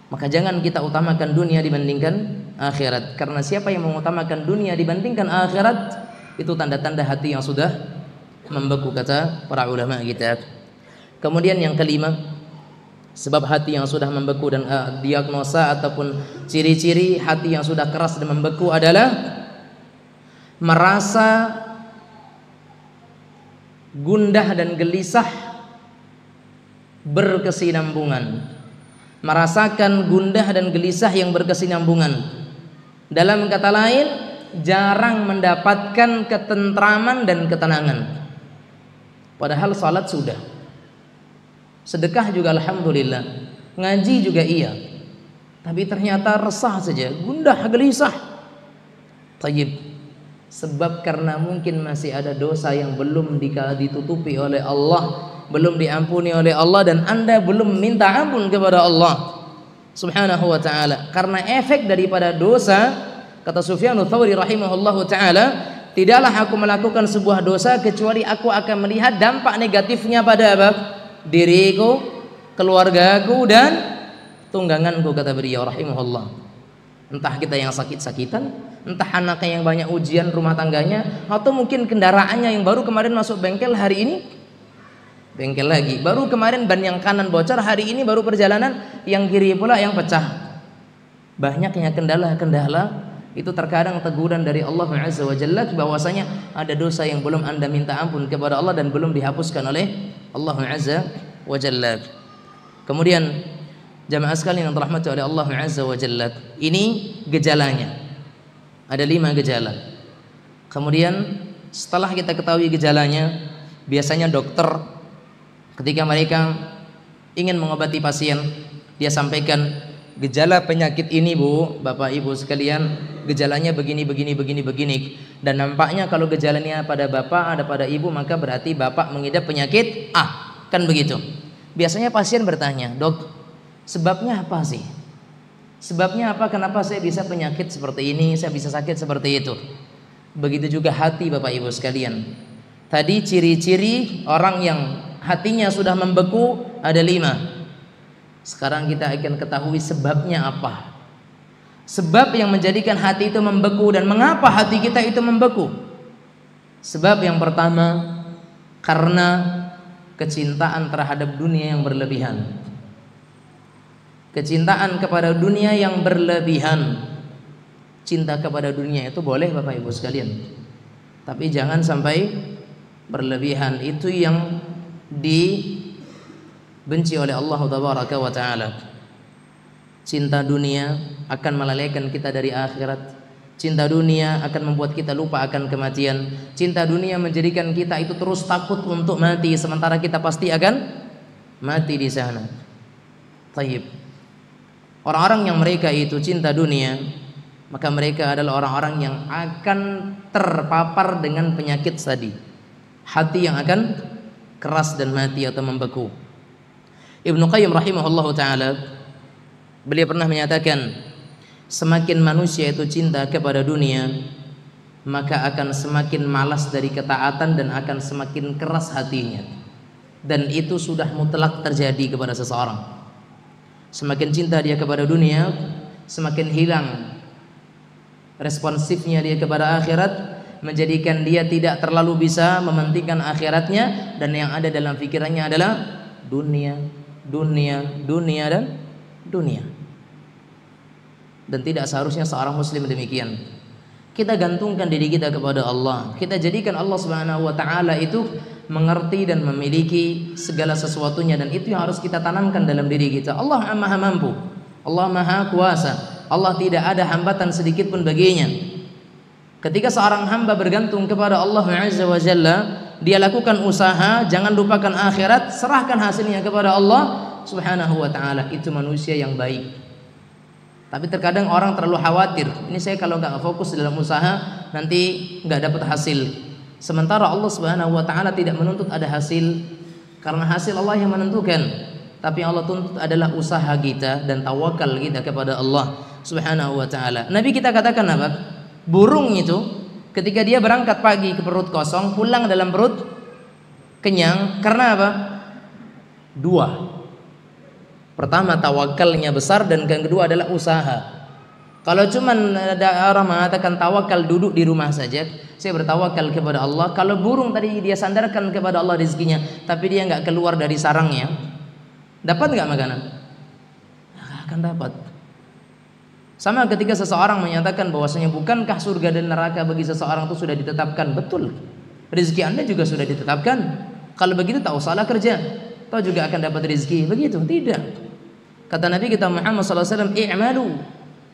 Maka jangan kita utamakan dunia dibandingkan akhirat, karena siapa yang mengutamakan dunia dibandingkan akhirat, itu tanda-tanda hati yang sudah membeku, kata para ulama kita. Kemudian yang kelima, sebab hati yang sudah membeku dan diagnosa ataupun ciri-ciri hati yang sudah keras dan membeku adalah merasa gundah dan gelisah berkesinambungan, merasakan gundah dan gelisah yang berkesinambungan. Dalam kata lain, jarang mendapatkan ketentraman dan ketenangan. Padahal salat sudah, sedekah juga alhamdulillah, ngaji juga iya, tapi ternyata resah saja, gundah gelisah. Tayyib. Sebab karena mungkin masih ada dosa yang belum ditutupi oleh Allah, belum diampuni oleh Allah, dan Anda belum minta ampun kepada Allah Subhanahu wa ta'ala. Karena efek daripada dosa, kata Sufyan Ats-Tsauri rahimahullahu ta'ala, tidaklah aku melakukan sebuah dosa kecuali aku akan melihat dampak negatifnya pada apa? Diriku, keluargaku, dan tungganganku, kata beliau rahimahullah. Entah kita yang sakit-sakitan, entah anaknya yang banyak ujian rumah tangganya, atau mungkin kendaraannya yang baru kemarin masuk bengkel, hari ini bengkel lagi, baru kemarin ban yang kanan bocor, hari ini baru perjalanan yang kiri pula yang pecah. Banyaknya kendala-kendala itu terkadang teguran dari Allah Azza wa Jalla, bahwasanya ada dosa yang belum Anda minta ampun kepada Allah dan belum dihapuskan oleh Allah Azza wa Jalla. Kemudian jamaah sekalian yang dirahmati oleh Allah Azza wa Jalla, ini gejalanya. Ada 5 gejala. Kemudian setelah kita ketahui gejalanya, biasanya dokter ketika mereka ingin mengobati pasien, dia sampaikan gejala penyakit ini Bu, Bapak Ibu sekalian, gejalanya begini, dan nampaknya kalau gejalanya pada Bapak, ada pada Ibu, maka berarti Bapak mengidap penyakit A, kan begitu. Biasanya pasien bertanya, "Dok, sebabnya apa sih? Sebabnya apa? Kenapa saya bisa penyakit seperti ini, saya bisa sakit seperti itu?" Begitu juga hati Bapak Ibu sekalian. Tadi ciri-ciri orang yang hatinya sudah membeku ada 5. Sekarang kita akan ketahui sebabnya apa. Sebab yang menjadikan hati itu membeku dan mengapa hati kita itu membeku. Sebab yang pertama, karena kecintaan terhadap dunia yang berlebihan. Kecintaan kepada dunia yang berlebihan. Cinta kepada dunia itu boleh Bapak Ibu sekalian, tapi jangan sampai berlebihan. Itu yang dibenci oleh Allah Tabaraka wa Ta'ala. Cinta dunia akan melalaikan kita dari akhirat. Cinta dunia akan membuat kita lupa akan kematian. Cinta dunia menjadikan kita itu terus takut untuk mati, sementara kita pasti akan mati di sana. Taib. Orang-orang yang mereka itu cinta dunia, maka mereka adalah orang-orang yang akan terpapar dengan penyakit tadi. Hati yang akan keras dan mati atau membeku. Ibnu Qayyim rahimahullahu ta'ala, beliau pernah menyatakan, semakin manusia itu cinta kepada dunia, maka akan semakin malas dari ketaatan dan akan semakin keras hatinya. Dan itu sudah mutlak terjadi kepada seseorang. Semakin cinta dia kepada dunia, semakin hilang responsifnya dia kepada akhirat, menjadikan dia tidak terlalu bisa mementingkan akhiratnya, dan yang ada dalam pikirannya adalah dunia dan dunia. Dan tidak seharusnya seorang muslim demikian. Kita gantungkan diri kita kepada Allah. Kita jadikan Allah Subhanahu wa Ta'ala itu mengerti dan memiliki segala sesuatunya, dan itu yang harus kita tanamkan dalam diri kita. Allah Maha Mampu, Allah Maha Kuasa, Allah tidak ada hambatan sedikit pun baginya. Ketika seorang hamba bergantung kepada Allah Azza wa Jalla, dia lakukan usaha, jangan lupakan akhirat, serahkan hasilnya kepada Allah Subhanahu wa Ta'ala. Itu manusia yang baik. Tapi terkadang orang terlalu khawatir, ini saya kalau nggak fokus dalam usaha nanti nggak dapat hasil. Sementara Allah Subhanahu wa Ta'ala tidak menuntut ada hasil, karena hasil Allah yang menentukan. Tapi yang Allah tuntut adalah usaha kita dan tawakal kita kepada Allah Subhanahu wa Ta'ala. Nabi kita katakan apa? Burung itu ketika dia berangkat pagi ke perut kosong, pulang dalam perut kenyang. Karena apa? 2. Pertama, tawakalnya besar, dan yang kedua adalah usaha. Kalau cuman ada orang mengatakan tawakal, duduk di rumah saja, saya bertawakal kepada Allah. Kalau burung tadi dia sandarkan kepada Allah rezekinya, tapi dia nggak keluar dari sarangnya, dapat nggak makanan? Nggak akan dapat. Sama ketika seseorang menyatakan bahwasanya bukankah surga dan neraka bagi seseorang itu sudah ditetapkan? Betul. Rezeki Anda juga sudah ditetapkan. Kalau begitu tak usahlah kerja, tahu juga akan dapat rezeki. Begitu? Tidak. Kata Nabi kita Muhammad SAW, i'malu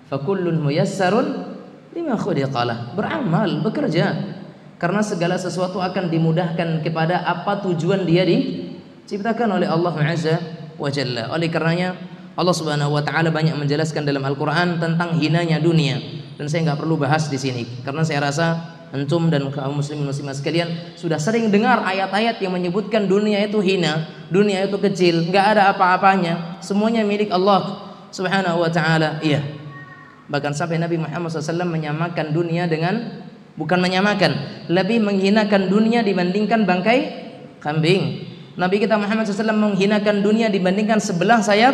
fakullun muyassarun lima khuliqalah. Beramal, bekerja, karena segala sesuatu akan dimudahkan kepada apa tujuan dia diciptakan oleh Allah Azza wa Jalla. Oleh karenanya Allah Subhanahu wa Ta'ala banyak menjelaskan dalam Al-Quran tentang hinanya dunia, dan saya nggak perlu bahas di sini karena saya rasa antum dan kaum muslimin muslimah sekalian sudah sering dengar ayat-ayat yang menyebutkan dunia itu hina, dunia itu kecil, nggak ada apa-apanya, semuanya milik Allah Subhanahu wa Ta'ala. Iya. Bahkan sampai Nabi Muhammad SAW menyamakan dunia dengan, bukan menyamakan, lebih menghinakan dunia dibandingkan bangkai kambing. Nabi kita Muhammad SAW menghinakan dunia dibandingkan sebelah sayap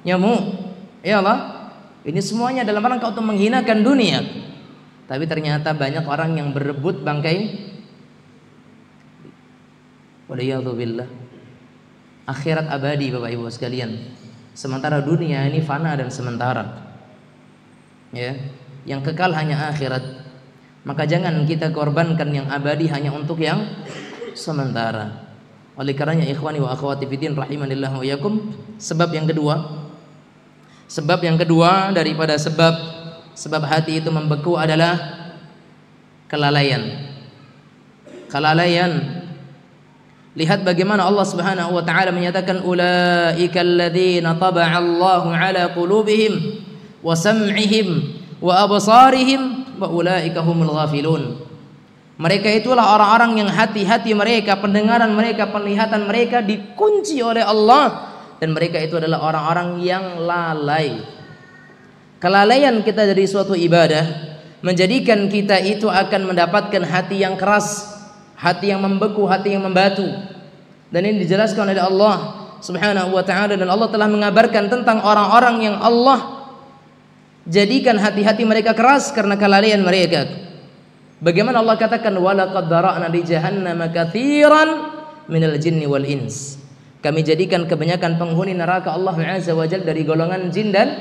nyamuk. Ya Allah, ini semuanya dalam rangka untuk menghinakan dunia. Tapi ternyata banyak orang yang berebut bangkai, waliyadzubillah, akhirat abadi Bapak Ibu sekalian. Sementara dunia ini fana dan sementara. Ya, yang kekal hanya akhirat. Maka jangan kita korbankan yang abadi hanya untuk yang sementara. Oleh karenanya ikhwani wa akhwati fiddin rahimanillah wa iyyakum, sebab yang kedua daripada sebab hati itu membeku adalah kelalaian. Kelalaian Lihat bagaimana Allah Subhanahu wa taala menyatakan ulaika alladzina taba'a Allahu ala qulubihim wa sam'ihim wa absarihim wa ulaika humul ghafilun. Mereka itulah orang-orang yang hati-hati mereka, pendengaran mereka, penglihatan mereka dikunci oleh Allah, dan mereka itu adalah orang-orang yang lalai. Kelalaian kita dari suatu ibadah menjadikan kita itu akan mendapatkan hati yang keras, hati yang membeku, hati yang membatu. Dan ini dijelaskan oleh Allah Subhanahu wa taala, dan Allah telah mengabarkan tentang orang-orang yang Allah jadikan hati-hati mereka keras karena kelalaian mereka. Bagaimana Allah katakan walaqad dara'na li jahannama katsiran minal jinni wal ins. Kami jadikan kebanyakan penghuni neraka Allah Azza wa Jalla dari golongan jin dan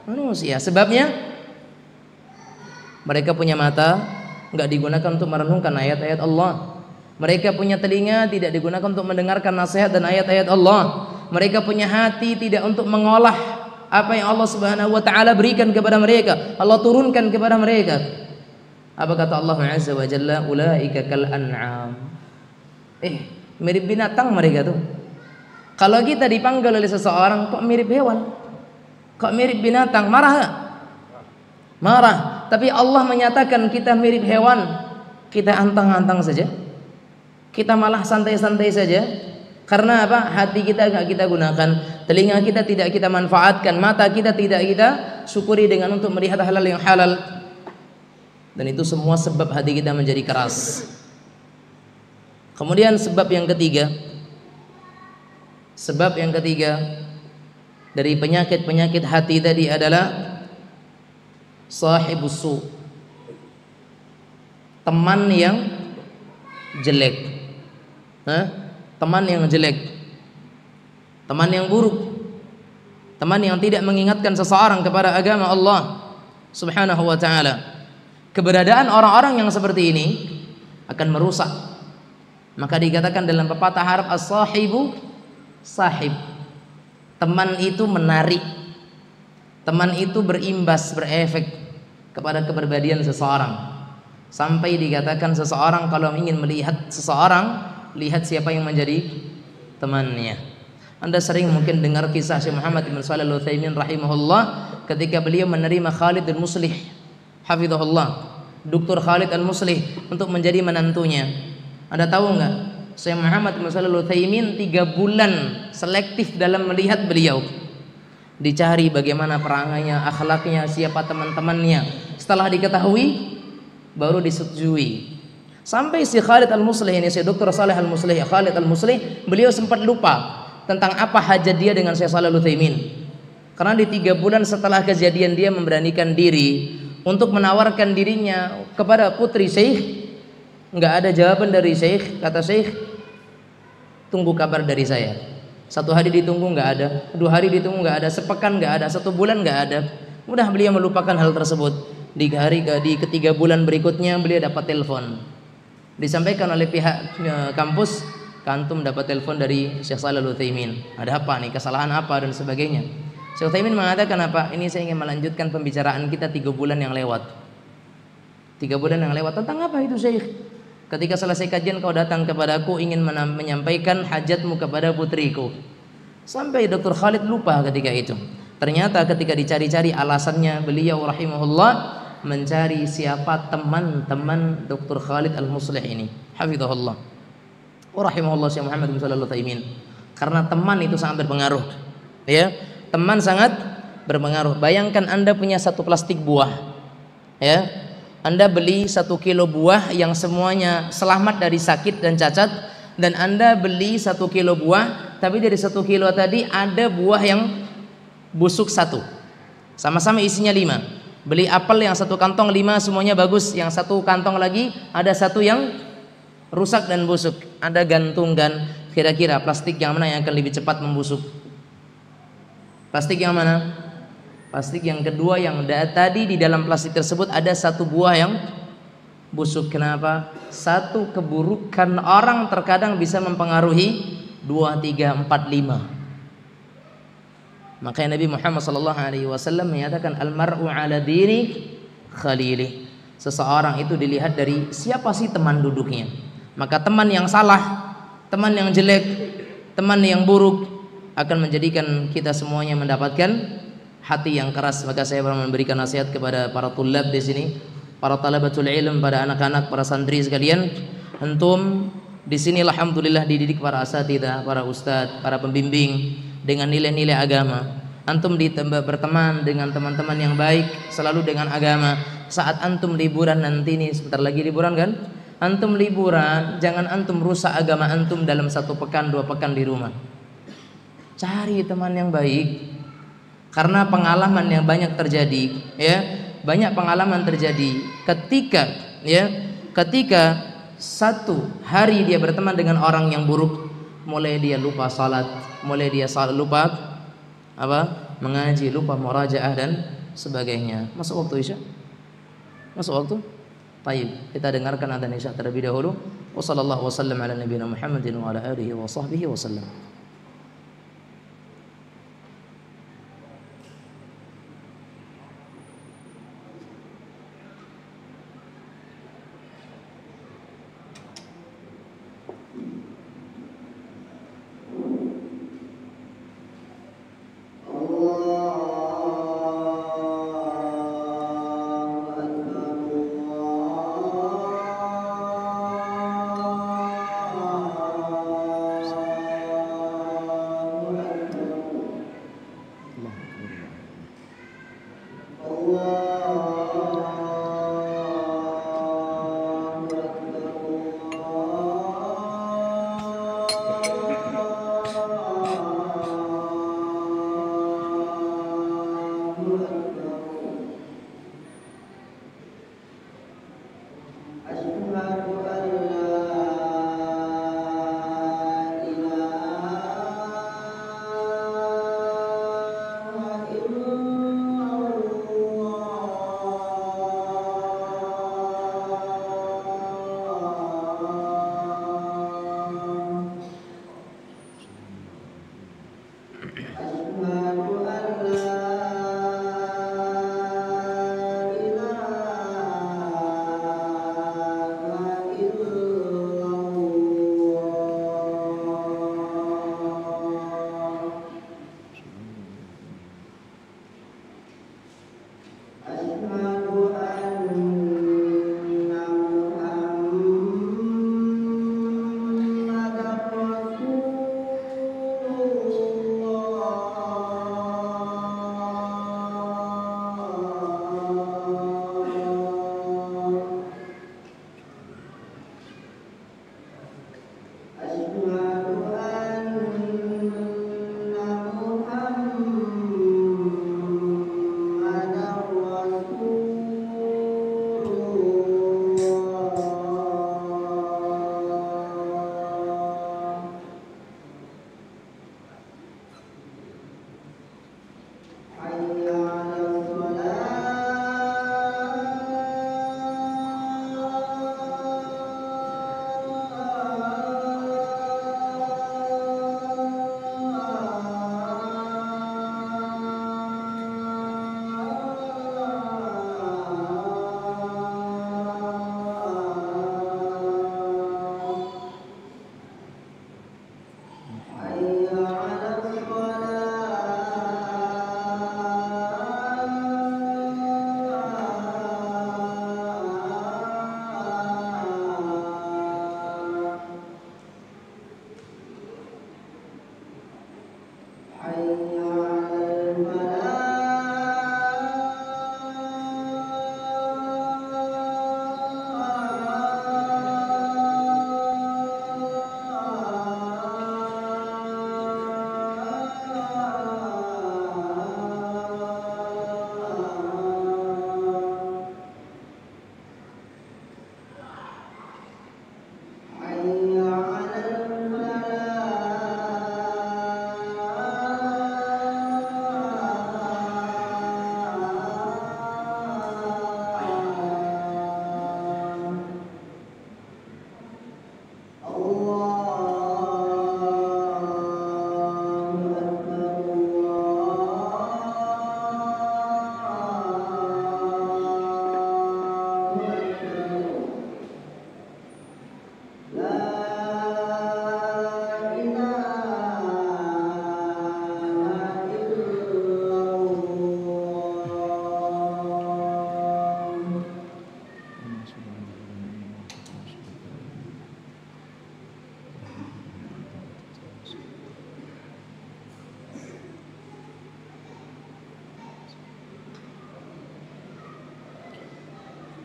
manusia. Sebabnya mereka punya mata enggak digunakan untuk merenungkan ayat-ayat Allah. Mereka punya telinga tidak digunakan untuk mendengarkan nasihat dan ayat-ayat Allah. Mereka punya hati tidak untuk mengolah apa yang Allah Subhanahu wa taala berikan kepada mereka, Allah turunkan kepada mereka. Apa kata Allah Azza wa Jalla? Ulaika kal an'am. Mirip binatang mereka tuh. Kalau kita dipanggil oleh seseorang, kok mirip hewan? Kok mirip binatang? Marah gak? Marah. Tapi Allah menyatakan kita mirip hewan, kita antang-antang saja. Kita malah santai-santai saja. Karena apa? Hati kita enggak kita gunakan, telinga kita tidak kita manfaatkan, mata kita tidak kita syukuri dengan untuk melihat halal yang halal. Dan itu semua sebab hati kita menjadi keras. Kemudian sebab yang ketiga dari penyakit-penyakit hati tadi adalah sahibus su, teman yang jelek. Teman yang jelek, teman yang buruk, teman yang tidak mengingatkan seseorang kepada agama Allah Subhanahu wa taala. Keberadaan orang-orang yang seperti ini akan merusak. Maka dikatakan dalam pepatah Arab as-sahibu sahib. Teman itu menarik. Teman itu berimbas, berefek kepada kepribadian seseorang. Sampai dikatakan seseorang kalau ingin melihat seseorang, lihat siapa yang menjadi temannya. Anda sering mungkin dengar kisah Syekh Muhammad bin Shalih Al-Utsaimin rahimahullah ketika beliau menerima Khalid Al-Muslih hafizahullah, Dr. Khalid Al-Muslih untuk menjadi menantunya. Anda tahu enggak? Syekh Muhammad bin Shalih Al-Utsaimin 3 bulan selektif dalam melihat beliau. Dicari bagaimana perangainya, akhlaknya, siapa teman-temannya. Setelah diketahui baru disetujui. Sampai si Khalid Al-Muslih ini, si Dr. Saleh Al-Muslih, Khalid Al-Muslih, beliau sempat lupa tentang apa hajat dia dengan Syekh Shalih Al-Utsaimin. Karena di 3 bulan setelah kejadian dia memberanikan diri untuk menawarkan dirinya kepada putri Syekh. Enggak ada jawaban dari Syekh. Kata Syekh, tunggu kabar dari saya. 1 hari ditunggu enggak ada, 2 hari ditunggu enggak ada, sepekan enggak ada, 1 bulan enggak ada. Mudah beliau melupakan hal tersebut. Di ketiga bulan berikutnya beliau dapat telepon. Disampaikan oleh pihak kampus, kantum dapat telepon dari Syekh Shalih Al-Utsaimin. Ada apa nih? Kesalahan apa dan sebagainya. Syekh Utsaimin mengatakan apa? Ini saya ingin melanjutkan pembicaraan kita 3 bulan yang lewat. 3 bulan yang lewat tentang apa itu Syekh? Ketika selesai kajian kau datang kepadaku ingin menyampaikan hajatmu kepada putriku. Sampai Dr. Khalid lupa ketika itu. Ternyata ketika dicari-cari alasannya, beliau rahimahullah mencari siapa teman-teman Dr. Khalid Al-Muslih ini. Hafizahullah. Rahimahullah Syekh Muhammad bin Shalih Al-Utsaimin. Karena teman itu sangat berpengaruh. Ya, teman sangat berpengaruh. Bayangkan Anda punya 1 plastik buah. Ya. Anda beli 1 kilo buah yang semuanya selamat dari sakit dan cacat, dan Anda beli 1 kilo buah, tapi dari 1 kilo tadi ada buah yang busuk 1. Sama-sama isinya 5. Beli apel yang 1 kantong 5 semuanya bagus, yang 1 kantong lagi ada 1 yang rusak dan busuk. Anda gantungkan kira-kira plastik yang mana yang akan lebih cepat membusuk? Plastik yang mana? Plastik yang kedua, yang tadi di dalam plastik tersebut ada 1 buah yang busuk. Kenapa? 1 keburukan orang terkadang bisa mempengaruhi 2, 3, 4, 5. Makanya Nabi Muhammad SAW menyatakan almar'u ala dini khalili. Seseorang itu dilihat dari siapa sih teman duduknya. Maka teman yang salah teman yang jelek, teman yang buruk akan menjadikan kita semuanya mendapatkan hati yang keras. Maka saya memberikan nasihat kepada para tulab di sini, para talabatul ilm, pada anak-anak, para santri sekalian. Antum di sini alhamdulillah dididik para asatidzah, para ustadz, para pembimbing dengan nilai-nilai agama. Antum berteman dengan teman-teman yang baik, selalu dengan agama. Saat antum liburan nanti nih, sebentar lagi liburan kan? Antum liburan, jangan antum rusak agama antum dalam 1 pekan 2 pekan di rumah. Cari teman yang baik. Karena pengalaman yang banyak terjadi, ya, banyak pengalaman terjadi ketika, ya, ketika satu hari dia berteman dengan orang yang buruk, mulai dia lupa salat, mulai dia lupa apa, mengaji, lupa murajaah dan sebagainya. Masuk waktu Isya? Masuk waktu? Baik, kita dengarkan adzan Isya terlebih dahulu. Wassallallahu wasallam ala nabiyina Muhammadin wa ala alihi wa sahbihi wasallam.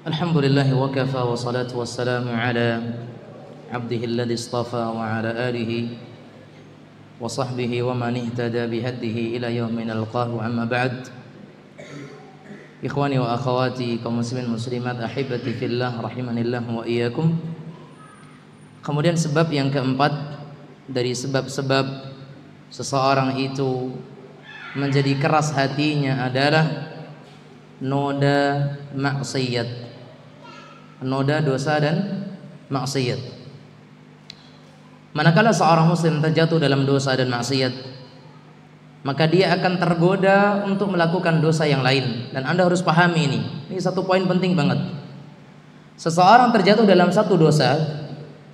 Alhamdulillah wa kafa wa salatu wassalamu ala abdihi alladhi istafa wa ala alihi wa sahbihi wa man ihtada bihadihi ila yaumin alqahu amma ba'd. Ikhwani wa akhawati kaum muslimin muslimat ahibati fillah rahimanillah wa iyyakum. Kemudian sebab yang keempat dari sebab-sebab seseorang itu menjadi keras hatinya adalah noda maksiat, noda dosa dan maksiat. Manakala seorang muslim terjatuh dalam dosa dan maksiat, maka dia akan tergoda untuk melakukan dosa yang lain. Dan Anda harus pahami ini satu poin penting banget. Seseorang terjatuh dalam satu dosa,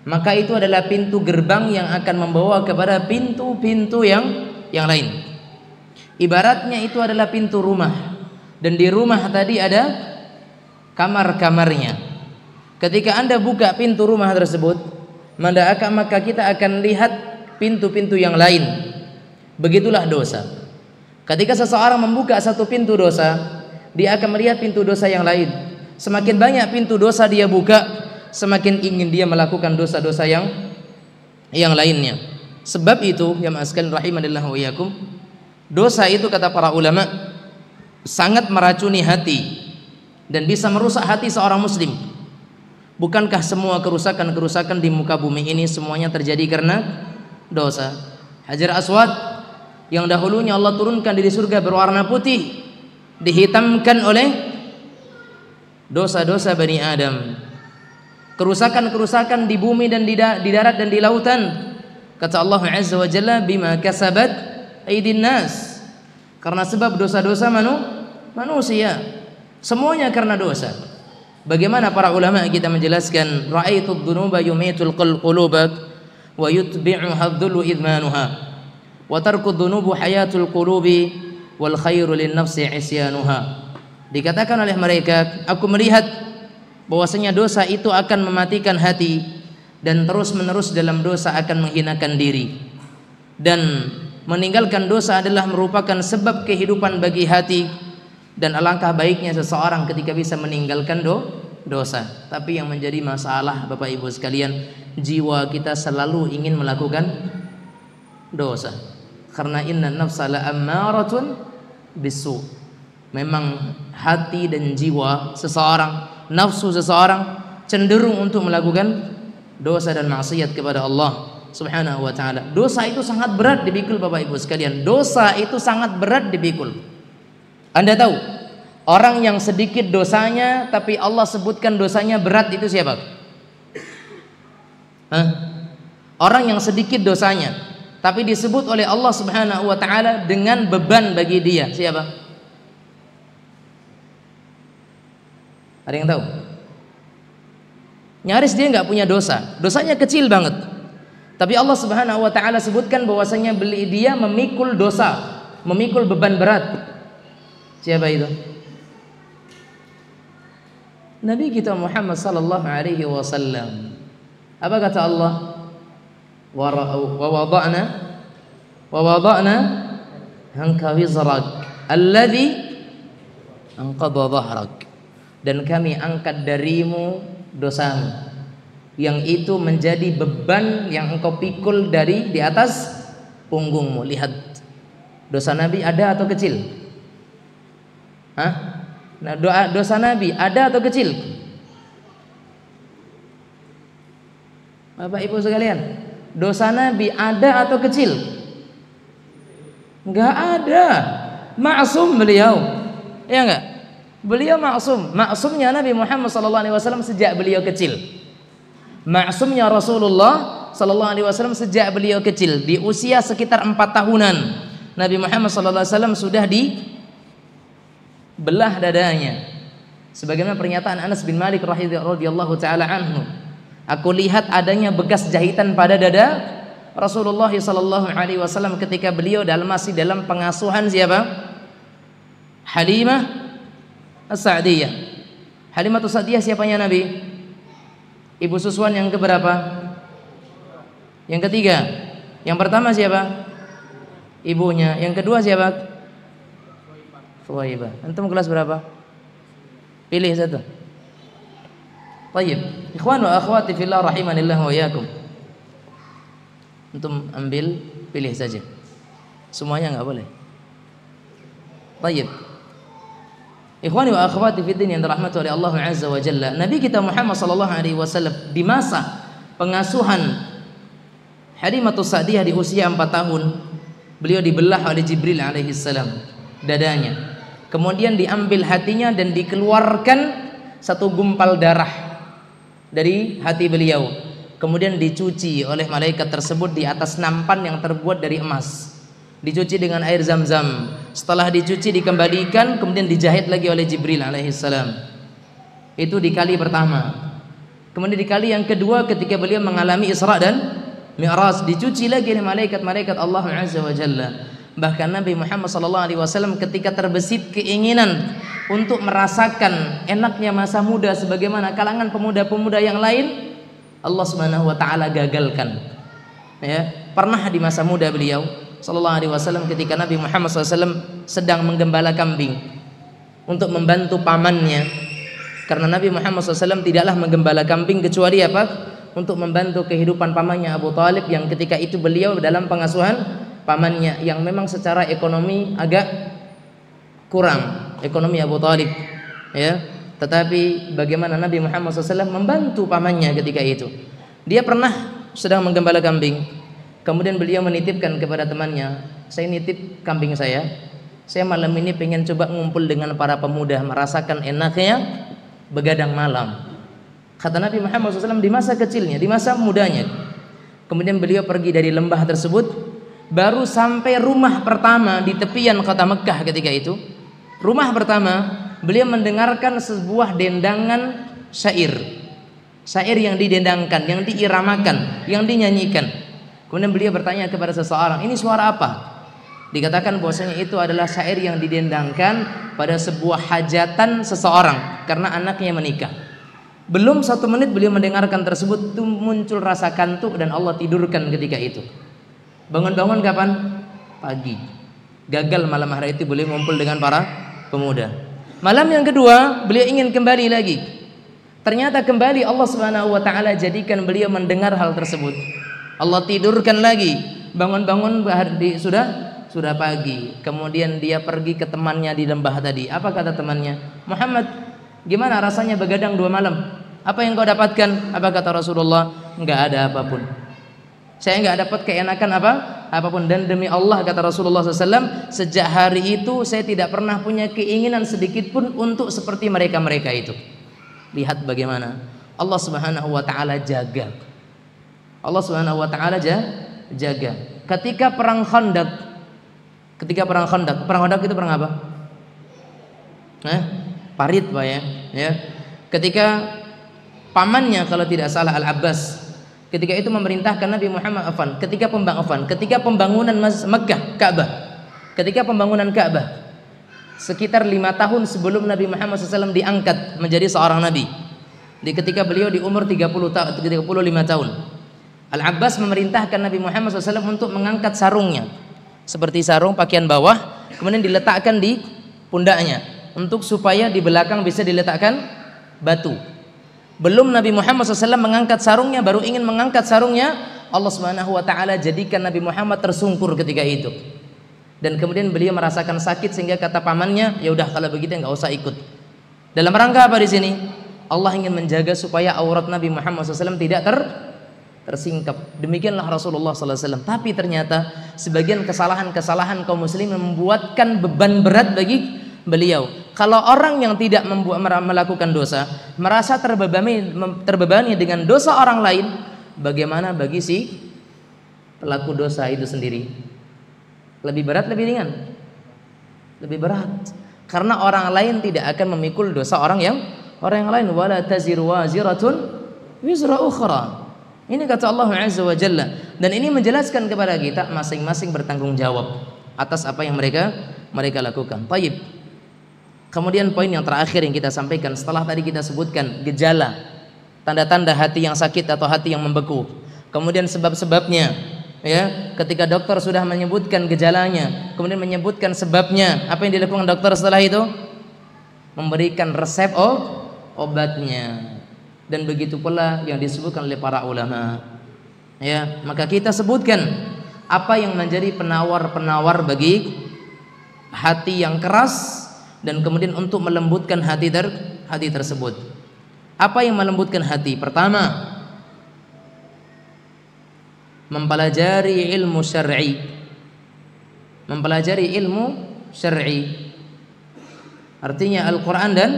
maka itu adalah pintu gerbang yang akan membawa kepada pintu-pintu yang lain. Ibaratnya itu adalah pintu rumah, dan di rumah tadi ada kamar-kamarnya. Ketika Anda buka pintu rumah tersebut, maka kita akan lihat pintu-pintu yang lain. Begitulah dosa. Ketika seseorang membuka satu pintu dosa, dia akan melihat pintu dosa yang lain. Semakin banyak pintu dosa dia buka, semakin ingin dia melakukan dosa-dosa yang lainnya. Sebab itu, ya ma'askal rahimanillah wa iyyakum, dosa itu kata para ulama sangat meracuni hati dan bisa merusak hati seorang muslim. Bukankah semua kerusakan-kerusakan di muka bumi ini semuanya terjadi karena dosa? Hajar Aswad yang dahulunya Allah turunkan di surga berwarna putih, dihitamkan oleh dosa-dosa Bani Adam. Kerusakan-kerusakan di bumi dan di darat dan di lautan, kata Allah Azza wa Jalla, bima kasabat aydin nas, karena sebab dosa-dosa manusia. Semuanya karena dosa. Bagaimana para ulama kita menjelaskan, ra'aitud dhunuba yumitul quluba wa yutbi'uha adh-dhullu idmanuha wa tarkud dhunubu hayatul qulubi wal khairu lin nafsi isyanuha. Dikatakan oleh mereka, aku melihat bahwasanya dosa itu akan mematikan hati, dan terus-menerus dalam dosa akan menghinakan diri, dan meninggalkan dosa adalah merupakan sebab kehidupan bagi hati. Dan alangkah baiknya seseorang ketika bisa meninggalkan dosa. Tapi yang menjadi masalah Bapak Ibu sekalian, jiwa kita selalu ingin melakukan dosa. Karena inna nafsa la'ammaratun bisu. Memang hati dan jiwa seseorang, nafsu seseorang cenderung untuk melakukan dosa dan maksiat kepada Allah Subhanahu wa ta'ala. Dosa itu sangat berat dipikul Bapak Ibu sekalian. Dosa itu sangat berat dipikul. Anda tahu orang yang sedikit dosanya tapi Allah sebutkan dosanya berat itu siapa? Orang yang sedikit dosanya tapi disebut oleh Allah Subhanahu wa ta'ala dengan beban bagi dia, siapa? Ada yang tahu? Nyaris dia nggak punya dosa, dosanya kecil banget, tapi Allah Subhanahu wa ta'ala sebutkan bahwasanya dia memikul dosa, memikul beban berat. Siapa itu? Nabi kita Muhammad sallallahu alaihi wasallam. Apa kata Allah? Wa wada'na anka wizrak alladhi anqadha dhahrak. Dan kami angkat darimu dosamu yang itu menjadi beban yang engkau pikul dari di atas punggungmu. Lihat, dosa Nabi ada atau kecil? Nah, dosa Nabi ada atau kecil? Bapak Ibu sekalian, dosa Nabi ada atau kecil? Enggak ada. Maksum beliau. Ya enggak? Beliau maksum. Maksumnya Nabi Muhammad SAW sejak beliau kecil. Maksumnya Rasulullah SAW sejak beliau kecil. Di usia sekitar 4 tahunan Nabi Muhammad SAW sudah belah dadanya. Sebagaimana pernyataan Anas bin Malik radhiyallahu taala anhu, aku lihat adanya bekas jahitan pada dada Rasulullah sallallahu alaihi wasallam ketika beliau masih dalam pengasuhan siapa? Halimah As-Sa'diyah. Halimah As-Sa'diyah siapanya Nabi? Ibu susuan yang keberapa? Yang ketiga. Yang pertama siapa? Ibunya. Yang kedua siapa? Thuwaibah. Antum kelas berapa? Pilih satu. Tayyib. Ikhwan wa akhwati fillah rahimanillah wa iyyakum. Antum ambil, pilih saja. Semuanya enggak boleh. Tayyib. Ikhwani wa akhwati fiddin yang dirahmati oleh Allah Azza wa Jalla. Nabi kita Muhammad sallallahu alaihi wasallam di masa pengasuhan Halimatus Sa'diyah di usia 4 tahun, beliau dibelah oleh Jibril alaihi salam dadanya. Kemudian diambil hatinya dan dikeluarkan satu gumpal darah dari hati beliau. Kemudian dicuci oleh malaikat tersebut di atas nampan yang terbuat dari emas. Dicuci dengan air zam-zam. Setelah dicuci dikembalikan, kemudian dijahit lagi oleh Jibril alaihissalam. Itu di kali pertama. Kemudian di kali yang kedua ketika beliau mengalami Isra dan Mi'raj, dicuci lagi oleh malaikat-malaikat Allah Azza wa Jalla. Bahkan Nabi Muhammad sallallahu alaihi wasallam ketika terbesit keinginan untuk merasakan enaknya masa muda sebagaimana kalangan pemuda-pemuda yang lain, Allah Subhanahu wa taala gagalkan. Ya, pernah di masa muda beliau sallallahu alaihi wasallam ketika Nabi Muhammad SAW sedang menggembala kambing untuk membantu pamannya, karena Nabi Muhammad SAW tidaklah menggembala kambing kecuali apa? Untuk membantu kehidupan pamannya Abu Talib yang ketika itu beliau dalam pengasuhan pamannya yang memang secara ekonomi agak kurang, ekonomi Abu Talib, ya. Tetapi bagaimana Nabi Muhammad SAW membantu pamannya ketika itu? Dia pernah sedang menggembala kambing, kemudian beliau menitipkan kepada temannya, saya nitip kambing saya malam ini pengen coba ngumpul dengan para pemuda, merasakan enaknya begadang malam. Kata Nabi Muhammad SAW di masa kecilnya, di masa mudanya. Kemudian beliau pergi dari lembah tersebut, baru sampai rumah pertama di tepian kota Mekah ketika itu. Rumah pertama, beliau mendengarkan sebuah dendangan syair. Syair yang didendangkan, yang diiramakan, yang dinyanyikan. Kemudian beliau bertanya kepada seseorang, ini suara apa? Dikatakan bahwasanya itu adalah syair yang didendangkan pada sebuah hajatan seseorang karena anaknya menikah. Belum 1 menit beliau mendengarkan tersebut, itu muncul rasa kantuk dan Allah tidurkan ketika itu. Bangun-bangun kapan? Pagi. Gagal malam hari itu beliau ngumpul dengan para pemuda. Malam yang kedua beliau ingin kembali lagi. Ternyata kembali Allah Subhanahu wa taala jadikan beliau mendengar hal tersebut. Allah tidurkan lagi. Bangun-bangun sudah pagi. Kemudian dia pergi ke temannya di lembah tadi. Apa kata temannya? Muhammad, gimana rasanya begadang 2 malam? Apa yang kau dapatkan? Apa kata Rasulullah? Enggak ada apapun. Saya enggak dapat keenakan apapun. Dan demi Allah kata Rasulullah SAW, sejak hari itu saya tidak pernah punya keinginan sedikit pun untuk seperti mereka-mereka itu. Lihat bagaimana Allah Subhanahu wa taala jaga. Allah Subhanahu wa taala jaga. Ketika perang Khandaq itu perang apa? Parit, Pak ya. Ketika pamannya kalau tidak salah Al-Abbas ketika itu memerintahkan Nabi Muhammad ketika pembangunan Mekah, ketika pembangunan Ka'bah sekitar 5 tahun sebelum Nabi Muhammad SAW diangkat menjadi seorang nabi. Ketika beliau di umur 35 tahun, Al-Abbas memerintahkan Nabi Muhammad SAW untuk mengangkat sarungnya, seperti sarung pakaian bawah, kemudian diletakkan di pundaknya, untuk supaya di belakang bisa diletakkan batu. Belum Nabi Muhammad SAW mengangkat sarungnya, baru ingin mengangkat sarungnya, Allah Subhanahu wa taala jadikan Nabi Muhammad tersungkur ketika itu. Dan kemudian beliau merasakan sakit sehingga kata pamannya, ya udah kalau begitu enggak usah ikut. Dalam rangka apa di sini? Allah ingin menjaga supaya aurat Nabi Muhammad SAW tidak tersingkap. Demikianlah Rasulullah SAW. Tapi ternyata sebagian kesalahan kaum muslimin membuatkan beban berat bagi beliau. Kalau orang yang tidak melakukan dosa merasa terbebani dengan dosa orang lain, bagaimana bagi si pelaku dosa itu sendiri? Lebih berat, lebih ringan? Lebih berat. Karena orang lain tidak akan memikul dosa orang yang lain. Wala taziru waziratun wizra ukhra. Ini kata Allah Azza wa Jalla. Dan ini menjelaskan kepada kita masing-masing bertanggung jawab atas apa yang mereka lakukan. Baik. Kemudian poin yang terakhir yang kita sampaikan setelah tadi kita sebutkan gejala, tanda-tanda hati yang sakit atau hati yang membeku. Kemudian sebab-sebabnya, ya. Ketika dokter sudah menyebutkan gejalanya, kemudian menyebutkan sebabnya, apa yang dilakukan dokter setelah itu? Memberikan resep obatnya. dan begitu pula yang disebutkan oleh para ulama. Ya, maka kita sebutkan apa yang menjadi penawar-penawar bagi hati yang keras dan kemudian untuk melembutkan hati tersebut. Apa yang melembutkan hati? Pertama, mempelajari ilmu syar'i. Mempelajari ilmu syar'i artinya Al-Quran dan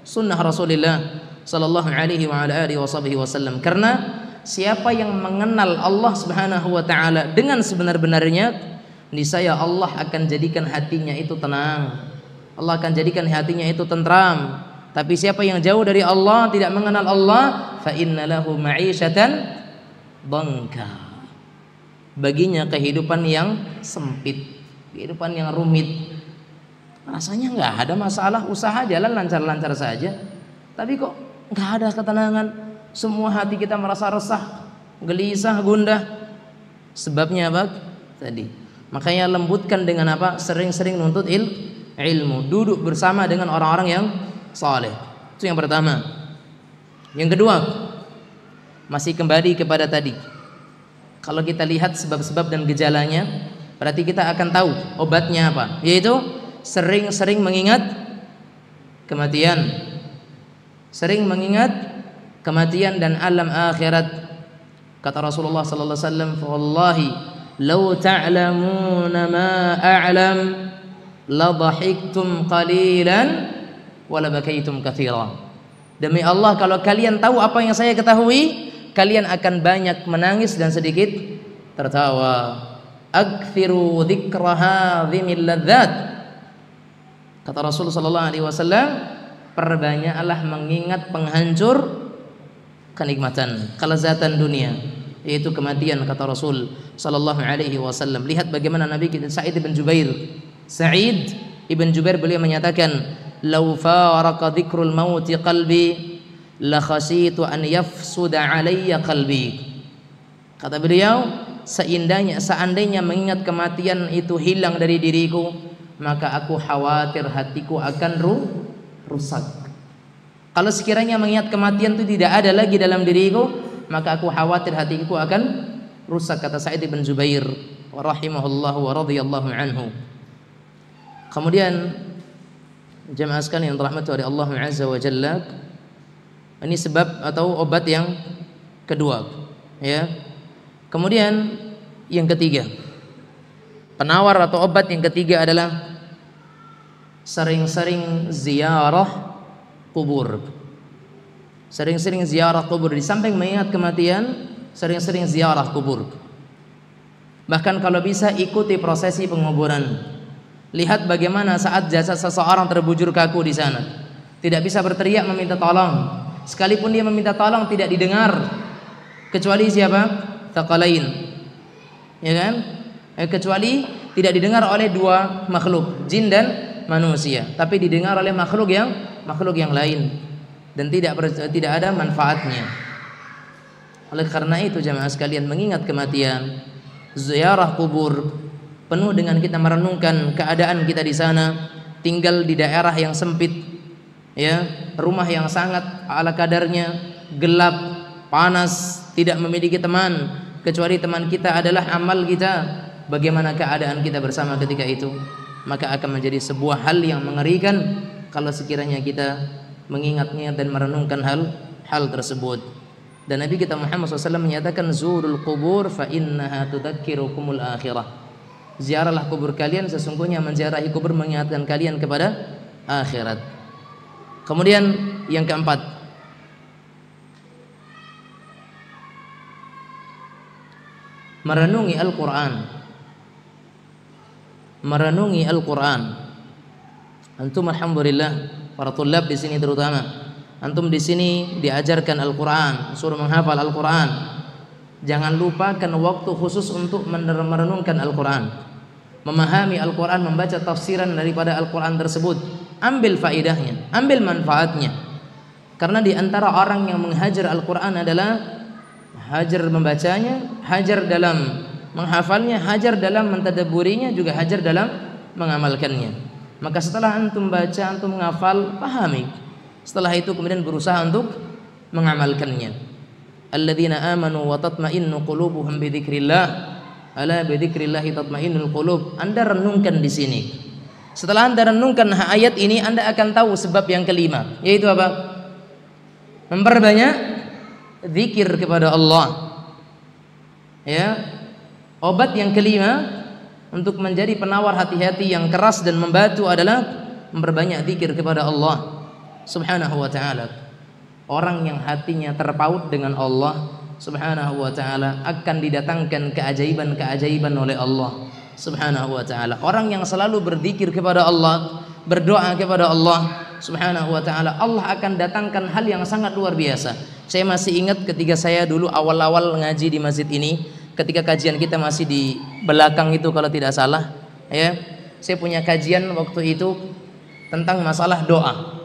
sunnah Rasulullah sallallahu alaihi wa ala alihi wasallam. Karena siapa yang mengenal Allah Subhanahu wa taala dengan sebenar-benarnya, niscaya Allah akan jadikan hatinya itu tenang. Allah akan jadikan hatinya itu tentram. Tapi siapa yang jauh dari Allah, tidak mengenal Allah, fa inna lahu ma'isyatan dhanka. Baginya kehidupan yang sempit, kehidupan yang rumit. Rasanya nggak ada masalah, usaha jalan lancar-lancar saja, tapi kok nggak ada ketenangan. Semua hati kita merasa resah, gelisah, gundah. Sebabnya apa? Tadi. Makanya lembutkan dengan apa? Sering-sering nuntut ilmu, duduk bersama dengan orang-orang yang saleh. Itu yang pertama. Yang kedua, masih kembali kepada tadi. Kalau kita lihat sebab-sebab dan gejalanya, berarti kita akan tahu obatnya apa, yaitu sering-sering mengingat kematian. Sering mengingat kematian dan alam akhirat. Kata Rasulullah sallallahu alaihi wasallam, "Wallahi law ta'lamuna ma a'lam la dhahiktum qalilan wa la bakaitum katsiran." Demi Allah, kalau kalian tahu apa yang saya ketahui, kalian akan banyak menangis dan sedikit tertawa. Akthiru dzikra hadzimil ladzat. Kata Rasulullah sallallahu alaihi wasallam, perbanyaklah mengingat penghancur kenikmatan, kelezatan dunia, yaitu kematian, kata Rasul sallallahu alaihi wasallam. Lihat bagaimana Nabi kita Sa'id ibn Jubair. Sa'id ibn Jubair beliau menyatakan, "Lau faraka dzikrul mauti qalbi la khasyitu an yafsuda alayya qalbi." Kata beliau, seandainya mengingat kematian itu hilang dari diriku, maka aku khawatir hatiku akan rusak. Kalau sekiranya mengingat kematian itu tidak ada lagi dalam diriku, maka aku khawatir hatiku akan rusak, kata Sa'id bin Jubair rahimahullah wa radhiyallahu anhu. Kemudian jemaah sekalian yang dirahmati oleh Allah Azza wa Jalla, ini sebab atau obat yang kedua, ya. Kemudian yang ketiga, penawar atau obat yang ketiga adalah sering-sering ziarah kubur. Sering-sering ziarah kubur. Di samping mengingat kematian, sering-sering ziarah kubur. Bahkan kalau bisa ikuti prosesi penguburan. Lihat bagaimana saat jasad seseorang terbujur kaku di sana, tidak bisa berteriak meminta tolong. Sekalipun dia meminta tolong tidak didengar, kecuali siapa? Thaqalain, ya kan? Kecuali tidak didengar oleh dua makhluk, jin dan manusia, tapi didengar oleh makhluk yang lain, dan tidak ada manfaatnya. Oleh karena itu jemaah sekalian, mengingat kematian, ziarah kubur, penuh dengan kita merenungkan keadaan kita di sana, tinggal di daerah yang sempit, ya, rumah yang sangat ala kadarnya, gelap, panas, tidak memiliki teman kecuali teman kita adalah amal kita. Bagaimana keadaan kita bersama ketika itu? Maka akan menjadi sebuah hal yang mengerikan kalau sekiranya kita mengingatnya dan merenungkan hal tersebut. Dan Nabi kita Muhammad SAW menyatakan, zurul qubur fa innaha tudzakirukumul akhirah. Ziarahlah kubur kalian, sesungguhnya menziarahi kubur mengingatkan kalian kepada akhirat. Kemudian yang keempat, merenungi Al-Quran. Merenungi Al-Quran. Antum alhamdulillah, para tulab di sini terutama, antum di sini diajarkan Al-Quran, suruh menghafal Al-Quran. Jangan lupakan waktu khusus untuk merenungkan Al-Quran, memahami Al-Quran, membaca tafsiran daripada Al-Quran tersebut. Ambil faidahnya, ambil manfaatnya. Karena di antara orang yang menghajar Al-Quran adalah hajar membacanya, hajar dalam menghafalnya, hajar dalam mentadabburinya, juga hajar dalam mengamalkannya. Maka setelah antum baca, antum menghafal, pahami. Setelah itu kemudian berusaha untuk mengamalkannya. Alladzina amanu wa tatma'innu qulubuhum bi dzikrillah, ala bi dzikrillah tatma'innul qulub. Anda renungkan di sini. Setelah Anda renungkan ayat ini, Anda akan tahu sebab yang kelima, yaitu apa? Memperbanyak zikir kepada Allah. Ya. Obat yang kelima untuk menjadi penawar hati-hati yang keras dan membatu adalah memperbanyak zikir kepada Allah Subhanahu wa taala. Orang yang hatinya terpaut dengan Allah Subhanahu wa taala akan didatangkan keajaiban-keajaiban oleh Allah Subhanahu wa taala. Orang yang selalu berzikir kepada Allah, berdoa kepada Allah Subhanahu wa taala, Allah akan datangkan hal yang sangat luar biasa. Saya masih ingat ketika saya dulu awal-awal ngaji di masjid ini, ketika kajian kita masih di belakang itu kalau tidak salah, ya. Saya punya kajian waktu itu tentang masalah doa.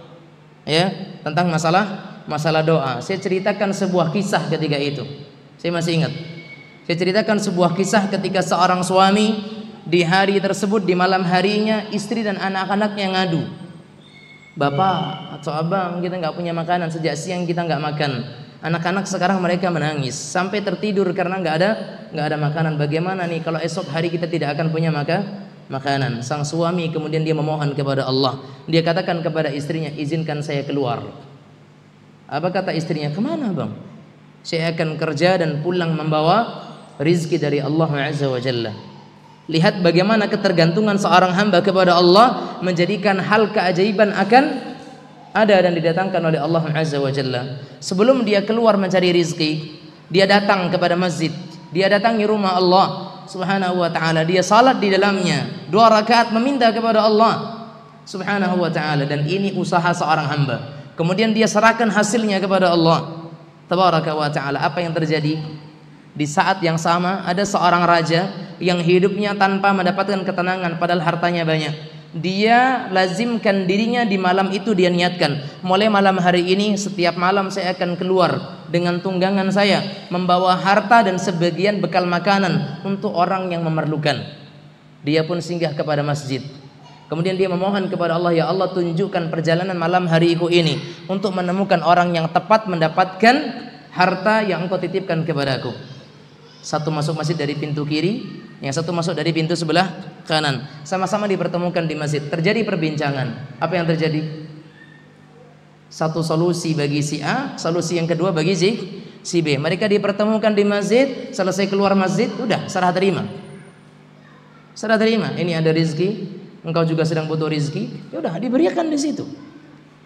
Ya, tentang masalah doa. Saya ceritakan sebuah kisah ketika itu. Saya masih ingat. Saya ceritakan sebuah kisah ketika seorang suami di hari tersebut, di malam harinya, istri dan anak-anaknya ngadu. Bapak atau abang, kita nggak punya makanan, sejak siang kita nggak makan. Anak-anak sekarang mereka menangis sampai tertidur karena nggak ada makanan. Bagaimana nih kalau esok hari kita tidak akan punya makanan? Sang suami kemudian dia memohon kepada Allah. Dia katakan kepada istrinya, izinkan saya keluar. Apa kata istrinya? Kemana bang? Saya akan kerja dan pulang membawa rizki dari Allah Azza wa Jalla. Lihat bagaimana ketergantungan seorang hamba kepada Allah menjadikan hal keajaiban akan ada dan didatangkan oleh Allah Azza wa Jalla. Sebelum dia keluar mencari rizki, dia datang kepada masjid, dia datangi rumah Allah Subhanahu wa ta'ala, dia salat di dalamnya 2 rakaat meminta kepada Allah Subhanahu wa ta'ala. Dan ini usaha seorang hamba, kemudian dia serahkan hasilnya kepada Allah Tabaraka wa ta'ala. Apa yang terjadi? Di saat yang sama ada seorang raja yang hidupnya tanpa mendapatkan ketenangan padahal hartanya banyak. Dia lazimkan dirinya di malam itu, dia niatkan, mulai malam hari ini setiap malam saya akan keluar dengan tunggangan saya membawa harta dan sebagian bekal makanan untuk orang yang memerlukan. Dia pun singgah kepada masjid. Kemudian dia memohon kepada Allah, ya Allah tunjukkan perjalanan malam hariku ini untuk menemukan orang yang tepat mendapatkan harta yang engkau titipkan kepadaku. Satu masuk masjid dari pintu kiri, yang satu masuk dari pintu sebelah kanan. Sama-sama dipertemukan di masjid. Terjadi perbincangan. Apa yang terjadi? Satu solusi bagi si A, solusi yang kedua bagi si B. Mereka dipertemukan di masjid. Selesai keluar masjid, udah serah terima. Serah terima. Ini ada rizki, engkau juga sedang butuh rizki. Ya udah diberikan di situ.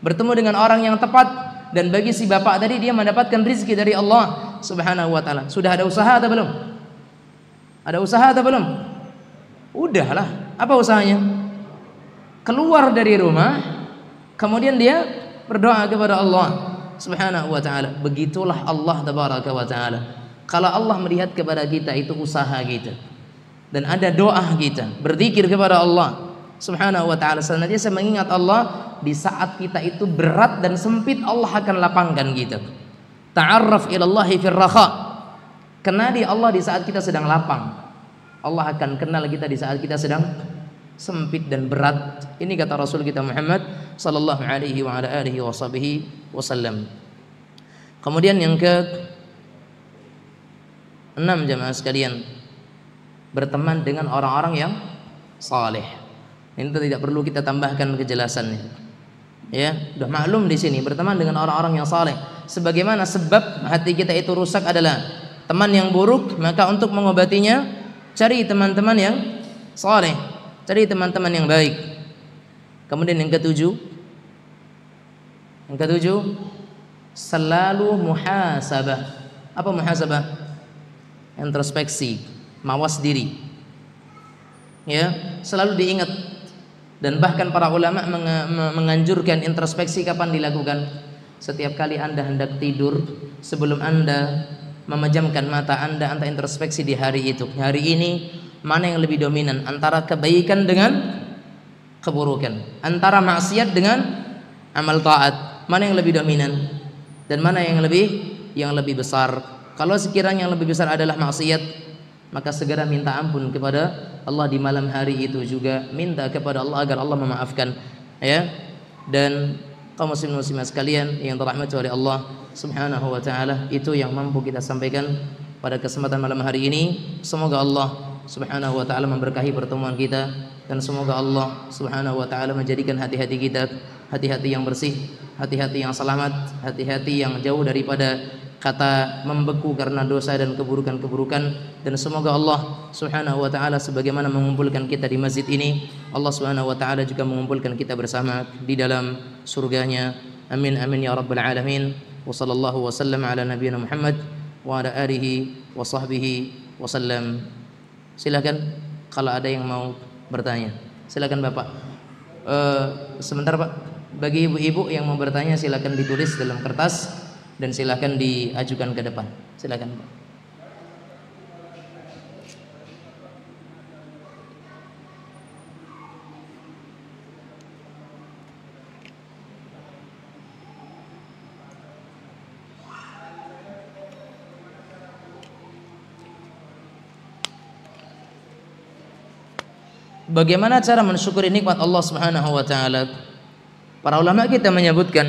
Bertemu dengan orang yang tepat. Dan bagi si bapak tadi, dia mendapatkan rizki dari Allah Subhanahu wa ta'ala. Sudah ada usaha atau belum? Ada usaha atau belum? Udahlah. Apa usahanya? Keluar dari rumah, kemudian dia berdoa kepada Allah Subhanahu wa ta'ala. Begitulah Allah Tabaraka wa ta'ala. Kalau Allah melihat kepada kita, itu usaha kita, dan ada doa kita, berzikir kepada Allah Subhanahu wa ta'ala. Senantiasa mengingat Allah. Di saat kita itu berat dan sempit, Allah akan lapangkan kita. Ta'arraf ilallahi fir rakha. Kenali Allah di saat kita sedang lapang. Allah akan kenal kita di saat kita sedang sempit dan berat. Ini kata Rasul kita Muhammad sallallahu alaihi wa ala alihi wasallam. Kemudian yang ke-6 jemaah sekalian, berteman dengan orang-orang yang saleh. Ini tidak perlu kita tambahkan kejelasannya. Ya, sudah maklum di sini, berteman dengan orang-orang yang saleh. Sebagaimana sebab hati kita itu rusak adalah teman yang buruk, maka untuk mengobatinya cari teman-teman yang saleh, cari teman-teman yang baik. Kemudian yang ketujuh, selalu muhasabah. Apa muhasabah? Introspeksi, mawas diri. Ya, selalu diingat. Dan bahkan para ulama menganjurkan introspeksi kapan dilakukan? Setiap kali Anda hendak tidur, sebelum Anda memejamkan mata Anda introspeksi di hari itu. Hari ini mana yang lebih dominan antara kebaikan dengan keburukan, antara maksiat dengan amal taat? Mana yang lebih dominan dan mana yang lebih besar? Kalau sekiranya yang lebih besar adalah maksiat, maka segera minta ampun kepada Allah di malam hari itu juga. Minta kepada Allah agar Allah memaafkan, ya. Dan kaum muslimin muslimat sekalian yang dirahmati oleh Allah Subhanahu wa taala, itu yang mampu kita sampaikan pada kesempatan malam hari ini. Semoga Allah Subhanahu wa taala memberkahi pertemuan kita, dan semoga Allah Subhanahu wa taala menjadikan hati-hati kita hati-hati yang bersih, hati-hati yang selamat, hati-hati yang jauh daripada kata membeku karena dosa dan keburukan-keburukan. Dan semoga Allah Subhanahu wa taala sebagaimana mengumpulkan kita di masjid ini, Allah Subhanahu wa taala juga mengumpulkan kita bersama di dalam surganya. Amin amin ya rabbal alamin. Wa sallallahu wasallam ala nabiyyina Muhammad wa ala alihi wa sahbihi wasallam. Silakan kalau ada yang mau bertanya. Silakan Bapak. Sebentar Pak. Bagi ibu-ibu yang mau bertanya silakan ditulis dalam kertas dan silakan diajukan ke depan. Silakan Pak. Bagaimana cara mensyukuri nikmat Allah Subhanahu wa taala? Para ulama kita menyebutkan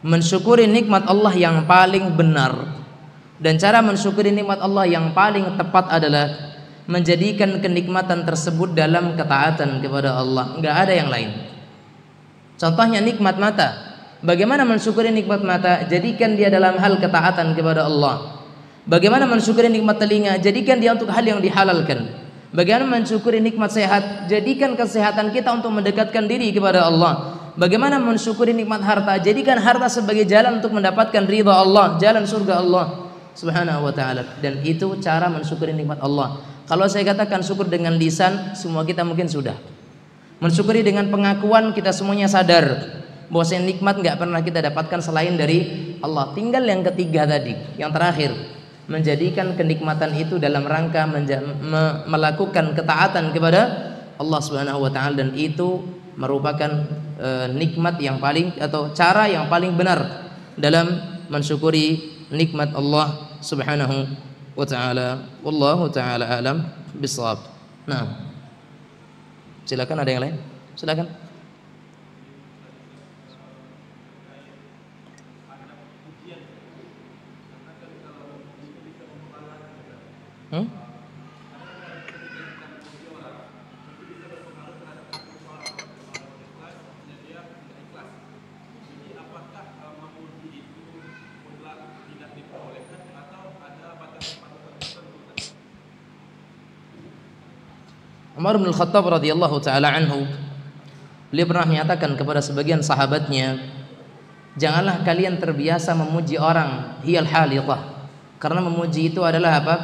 mensyukuri nikmat Allah yang paling benar dan cara mensyukuri nikmat Allah yang paling tepat adalah menjadikan kenikmatan tersebut dalam ketaatan kepada Allah, enggak ada yang lain. Contohnya nikmat mata. Bagaimana mensyukuri nikmat mata? Jadikan dia dalam hal ketaatan kepada Allah. Bagaimana mensyukuri nikmat telinga? Jadikan dia untuk hal yang dihalalkan. Bagaimana mensyukuri nikmat sehat? Jadikan kesehatan kita untuk mendekatkan diri kepada Allah. Bagaimana mensyukuri nikmat harta? Jadikan harta sebagai jalan untuk mendapatkan ridha Allah, jalan surga Allah Subhanahu wa taala. Dan itu cara mensyukuri nikmat Allah. Kalau saya katakan syukur dengan lisan, semua kita mungkin sudah. Mensyukuri dengan pengakuan, kita semuanya sadar bahwa nikmat nggak pernah kita dapatkan selain dari Allah. Tinggal yang ketiga tadi, yang terakhir, menjadikan kenikmatan itu dalam rangka melakukan ketaatan kepada Allah Subhanahu wa taala, dan itu merupakan nikmat yang paling atau cara yang paling benar dalam mensyukuri nikmat Allah Subhanahu wa taala. Wallahu taala alam bissawab. Nah, silakan, ada yang lain? Silakan. Umar bin Khattab radhiyallahu taala anhu, beliau pernah menyatakan kepada sebagian sahabatnya, janganlah kalian terbiasa memuji orang, hiyal halithah, karena memuji itu adalah apa?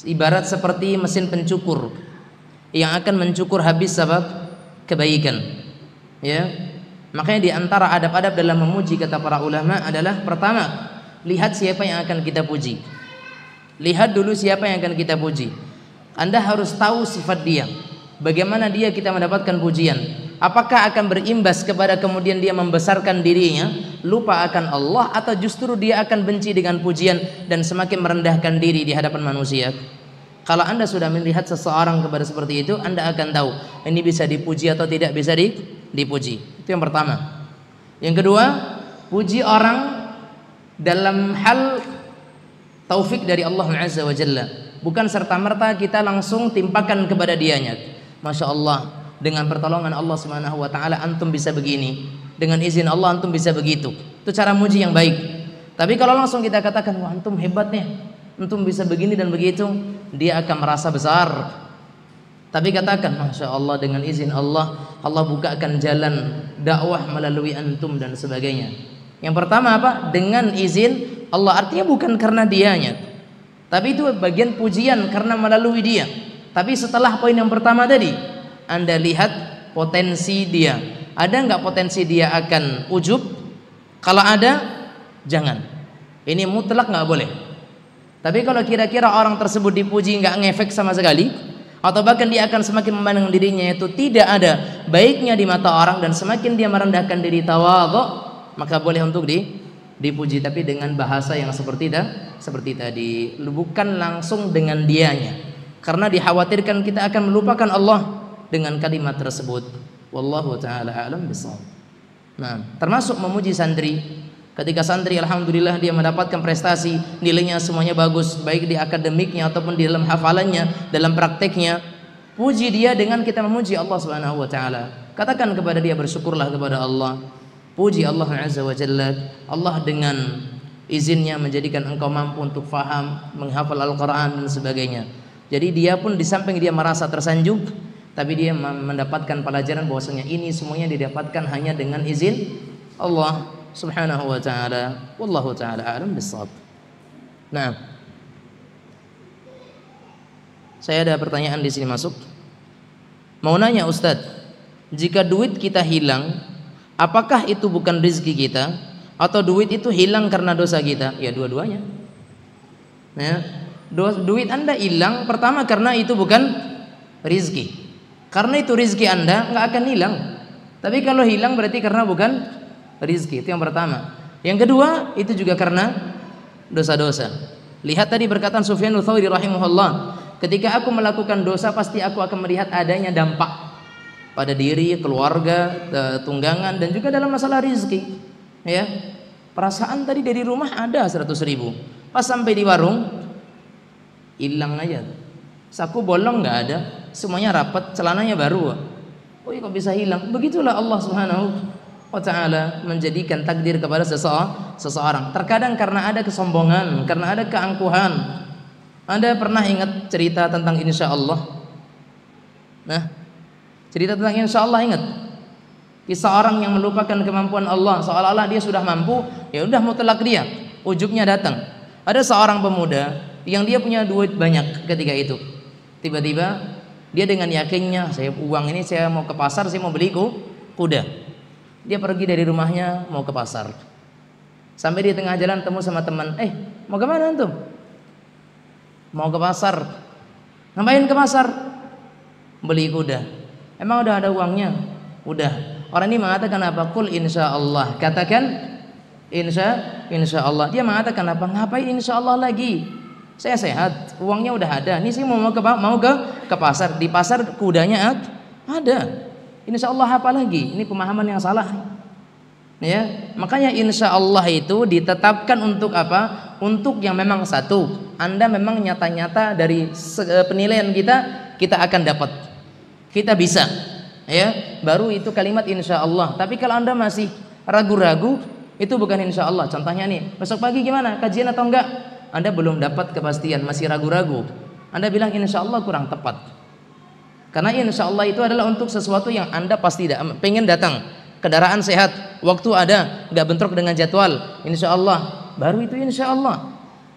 Ibarat seperti mesin pencukur yang akan mencukur habis sebab kebaikan. Ya, makanya di antara adab-adab dalam memuji kata para ulama adalah pertama, lihat siapa yang akan kita puji. Lihat dulu siapa yang akan kita puji. Anda harus tahu sifat dia. Bagaimana dia kita mendapatkan pujian? Apakah akan berimbas kepada kemudian dia membesarkan dirinya, lupa akan Allah, atau justru dia akan benci dengan pujian dan semakin merendahkan diri di hadapan manusia? Kalau Anda sudah melihat seseorang kepada seperti itu, Anda akan tahu ini bisa dipuji atau tidak bisa dipuji. Itu yang pertama. Yang kedua, puji orang dalam hal taufik dari Allah Azza wa Jalla. Bukan serta-merta kita langsung timpakan kepada dianya. Masya Allah, dengan pertolongan Allah Subhanahu wa taala antum bisa begini, dengan izin Allah antum bisa begitu. Itu cara muji yang baik. Tapi kalau langsung kita katakan, wah antum hebat nih, antum bisa begini dan begitu, dia akan merasa besar. Tapi katakan, Masya Allah, dengan izin Allah, Allah bukakan jalan dakwah melalui antum dan sebagainya. Yang pertama apa? Dengan izin Allah, artinya bukan karena dianya, tapi itu bagian pujian karena melalui dia. Tapi setelah poin yang pertama tadi, Anda lihat potensi dia. Ada nggak potensi dia akan ujub? Kalau ada, jangan. Ini mutlak nggak boleh. Tapi kalau kira-kira orang tersebut dipuji nggak ngefek sama sekali, atau bahkan dia akan semakin memandang dirinya itu tidak ada baiknya di mata orang, dan semakin dia merendahkan diri, tawadhu, maka boleh untuk dipuji, tapi dengan bahasa yang seperti tadi, bukan langsung dengan dianya, karena dikhawatirkan kita akan melupakan Allah dengan kalimat tersebut. Wallahu taala a'lam bishawab. Nah, termasuk memuji santri. Ketika santri alhamdulillah dia mendapatkan prestasi, nilainya semuanya bagus, baik di akademiknya ataupun di dalam hafalannya, dalam prakteknya, puji dia dengan kita memuji Allah Subhanahu wa taala. Katakan kepada dia, bersyukurlah kepada Allah. Puji Allah Azza wa Jalla. Allah dengan izinnya menjadikan engkau mampu untuk faham, menghafal Al-Qur'an dan sebagainya. Jadi dia pun di samping dia merasa tersanjung, tapi dia mendapatkan pelajaran bahwasanya ini semuanya didapatkan hanya dengan izin Allah Subhanahu wa taala. Wallahu taala a'lam bissawab. Nah, saya ada pertanyaan di sini masuk. Mau nanya Ustadz, jika duit kita hilang, apakah itu bukan rezeki kita atau duit itu hilang karena dosa kita? Ya, dua-duanya. Ya, duit Anda hilang pertama karena itu bukan rezeki. Karena itu rezeki Anda nggak akan hilang. Tapi kalau hilang berarti karena bukan rizki. Itu yang pertama. Yang kedua, itu juga karena dosa-dosa. Lihat tadi perkataan Sufyan Ats-Tsauri rahimahullah, ketika aku melakukan dosa pasti aku akan melihat adanya dampak pada diri, keluarga, tunggangan, dan juga dalam masalah rizki. Ya, perasaan tadi dari rumah ada 100.000, pas sampai di warung hilang aja. Saku bolong nggak ada, semuanya rapat, celananya baru. Oh ya, kok bisa hilang? Begitulah Allah Subhanahu wa ta'ala menjadikan takdir kepada seseorang. Terkadang karena ada kesombongan, karena ada keangkuhan. Anda pernah ingat cerita tentang insya Allah? Nah, cerita tentang insya Allah ingat? Kisah orang yang melupakan kemampuan Allah, seolah-olah dia sudah mampu, ya udah mutlak dia, ujubnya datang. Ada seorang pemuda yang dia punya duit banyak ketika itu. Tiba-tiba dia dengan yakinnya, saya uang ini saya mau ke pasar, saya mau beli kuda. Dia pergi dari rumahnya mau ke pasar. Sampai di tengah jalan temu sama teman. Mau kemana antum? Mau ke pasar. Ngapain ke pasar? Beli kuda. Emang udah ada uangnya? Udah. Orang ini mengatakan apa? Qul insya Allah. Katakan insya Allah. Dia mengatakan apa? Ngapain insya Allah lagi? Saya sehat, uangnya udah ada. Ini sih mau ke pasar. Di pasar kudanya ada. Insya Allah apa lagi? Ini pemahaman yang salah. Ya, makanya insya Allah itu ditetapkan untuk apa? Untuk yang memang satu, Anda memang nyata-nyata dari penilaian kita akan dapat, kita bisa. Ya, baru itu kalimat insya Allah. Tapi kalau Anda masih ragu-ragu, itu bukan insya Allah. Contohnya nih, besok pagi gimana? Kajian atau enggak? Anda belum dapat kepastian, masih ragu-ragu. Anda bilang insya Allah kurang tepat. Karena insya Allah itu adalah untuk sesuatu yang Anda pasti pengen datang. Kendaraan sehat, waktu ada, nggak bentrok dengan jadwal, insya Allah, baru itu insya Allah.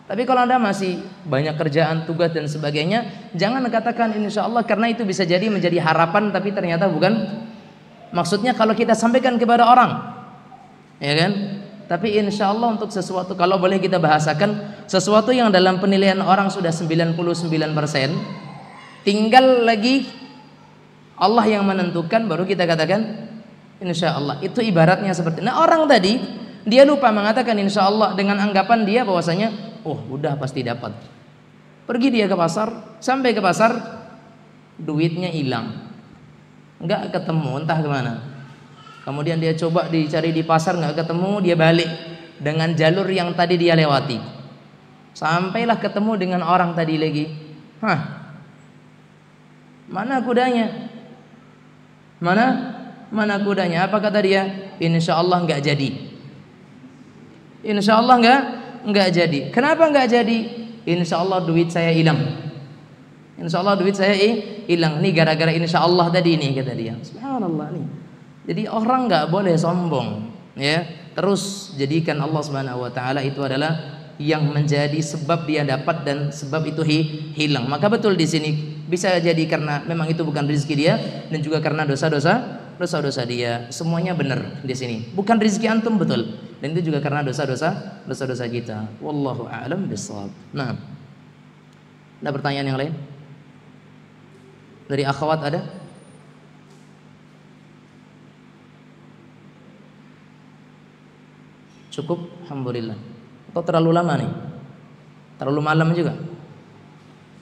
Tapi kalau Anda masih banyak kerjaan, tugas dan sebagainya, jangan katakan insya Allah, karena itu bisa jadi menjadi harapan, tapi ternyata bukan. Maksudnya kalau kita sampaikan kepada orang, ya kan? Tapi insya Allah untuk sesuatu, kalau boleh kita bahasakan, sesuatu yang dalam penilaian orang sudah 99%, tinggal lagi Allah yang menentukan, baru kita katakan insya Allah. Itu ibaratnya seperti, nah orang tadi dia lupa mengatakan insya Allah dengan anggapan dia bahwasanya udah pasti dapat. Pergi dia ke pasar, sampai ke pasar duitnya hilang, nggak ketemu, entah kemana. Kemudian dia coba dicari di pasar, nggak ketemu, dia balik dengan jalur yang tadi dia lewati. Sampailah ketemu dengan orang tadi lagi. Mana kudanya? Mana kudanya? Apa kata dia? Insya Allah nggak jadi. Insya Allah nggak jadi. Kenapa nggak jadi? Insya Allah duit saya hilang. Insya Allah duit saya hilang. Nih gara-gara insya Allah tadi nih, kata dia. Subhanallah nih. Jadi orang nggak boleh sombong, ya. Terus jadikan Allah Subhanahu wa taala itu adalah yang menjadi sebab dia dapat dan sebab itu hilang. Maka betul di sini bisa jadi karena memang itu bukan rezeki dia, dan juga karena dosa-dosa dia. Semuanya benar di sini. Bukan rezeki antum, betul. Dan itu juga karena dosa-dosa kita. Wallahu a'lam bishawab. Nah, ada pertanyaan yang lain? Dari akhwat ada? Cukup? Alhamdulillah. Atau terlalu lama nih? Terlalu malam juga?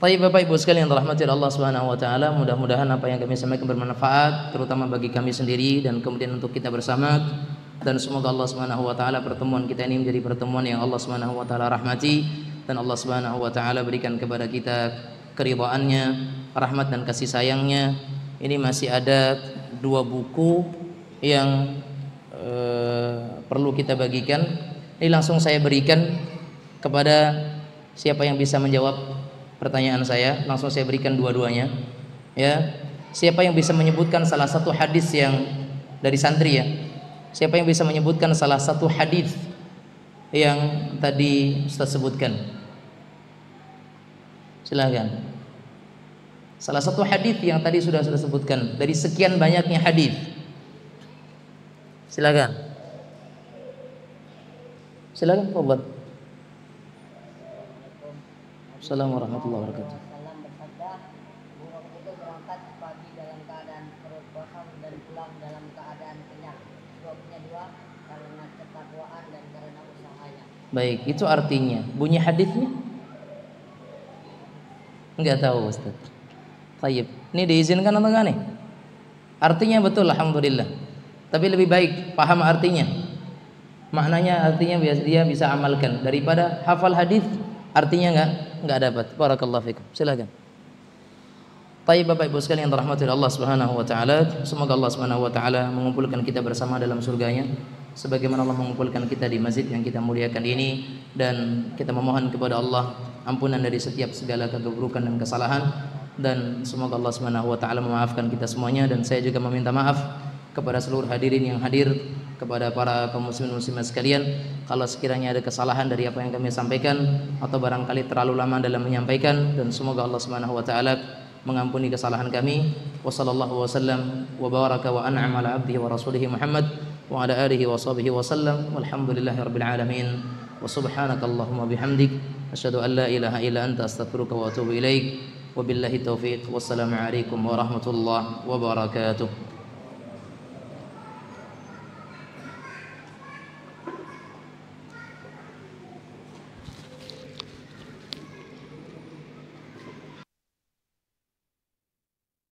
Baik Bapak Ibu sekalian yang dirahmati Allah Subhanahu wa taala, mudah-mudahan apa yang kami sampaikan bermanfaat terutama bagi kami sendiri dan kemudian untuk kita bersama. dan semoga Allah Subhanahu wa taala pertemuan kita ini menjadi pertemuan yang Allah Subhanahu wa taala rahmati, dan Allah Subhanahu wa taala berikan kepada kita keridhaannya, rahmat dan kasih sayangnya. Ini masih ada 2 buku yang perlu kita bagikan. Ini langsung saya berikan kepada siapa yang bisa menjawab pertanyaan saya. Langsung saya berikan dua-duanya, ya. Siapa yang bisa menyebutkan salah satu hadis yang dari santri, ya, siapa yang bisa menyebutkan salah satu hadis yang tadi Ustaz sebutkan? Silakan. Salah satu hadis yang tadi sudah sebutkan dari sekian banyaknya hadis. Silakan. Silakan, Fadhil. Assalamualaikum warahmatullahi wabarakatuh. Baik, itu artinya bunyi hadisnya? Enggak tahu, Ustaz. Baik, ini diizinkan atau enggak nih? Artinya betul, alhamdulillah. Tapi lebih baik paham artinya. Maknanya artinya dia bisa amalkan daripada hafal hadis artinya enggak dapat. Barakallahu fikum. Silakan. Baik, Bapak Ibu sekalian yang dirahmati Allah Subhanahu wa taala, semoga Allah Subhanahu wa taala mengumpulkan kita bersama dalam surganya sebagaimana Allah mengumpulkan kita di masjid yang kita muliakan ini, dan kita memohon kepada Allah ampunan dari setiap segala keburukan dan kesalahan, dan semoga Allah Subhanahu wa taala memaafkan kita semuanya. Dan saya juga meminta maaf kepada seluruh hadirin yang hadir, kepada para kaum muslimin muslimat sekalian kalau sekiranya ada kesalahan dari apa yang kami sampaikan atau barangkali terlalu lama dalam menyampaikan, dan semoga Allah Subhanahu wa taala mengampuni kesalahan kami. Wassallallahu wasallam wa baraka wa an'ama ala abdihi wa rasulihi Muhammad wa ala alihi wa sahbihi wasallam, walhamdulillahirabbil alamin, wa subhanakallahumma bihamdik asyhadu an la ilaha illa anta astaghfiruka wa atubu ilaik, wa billahi taufiq, wassalamu alaikum warahmatullahi wabarakatuh.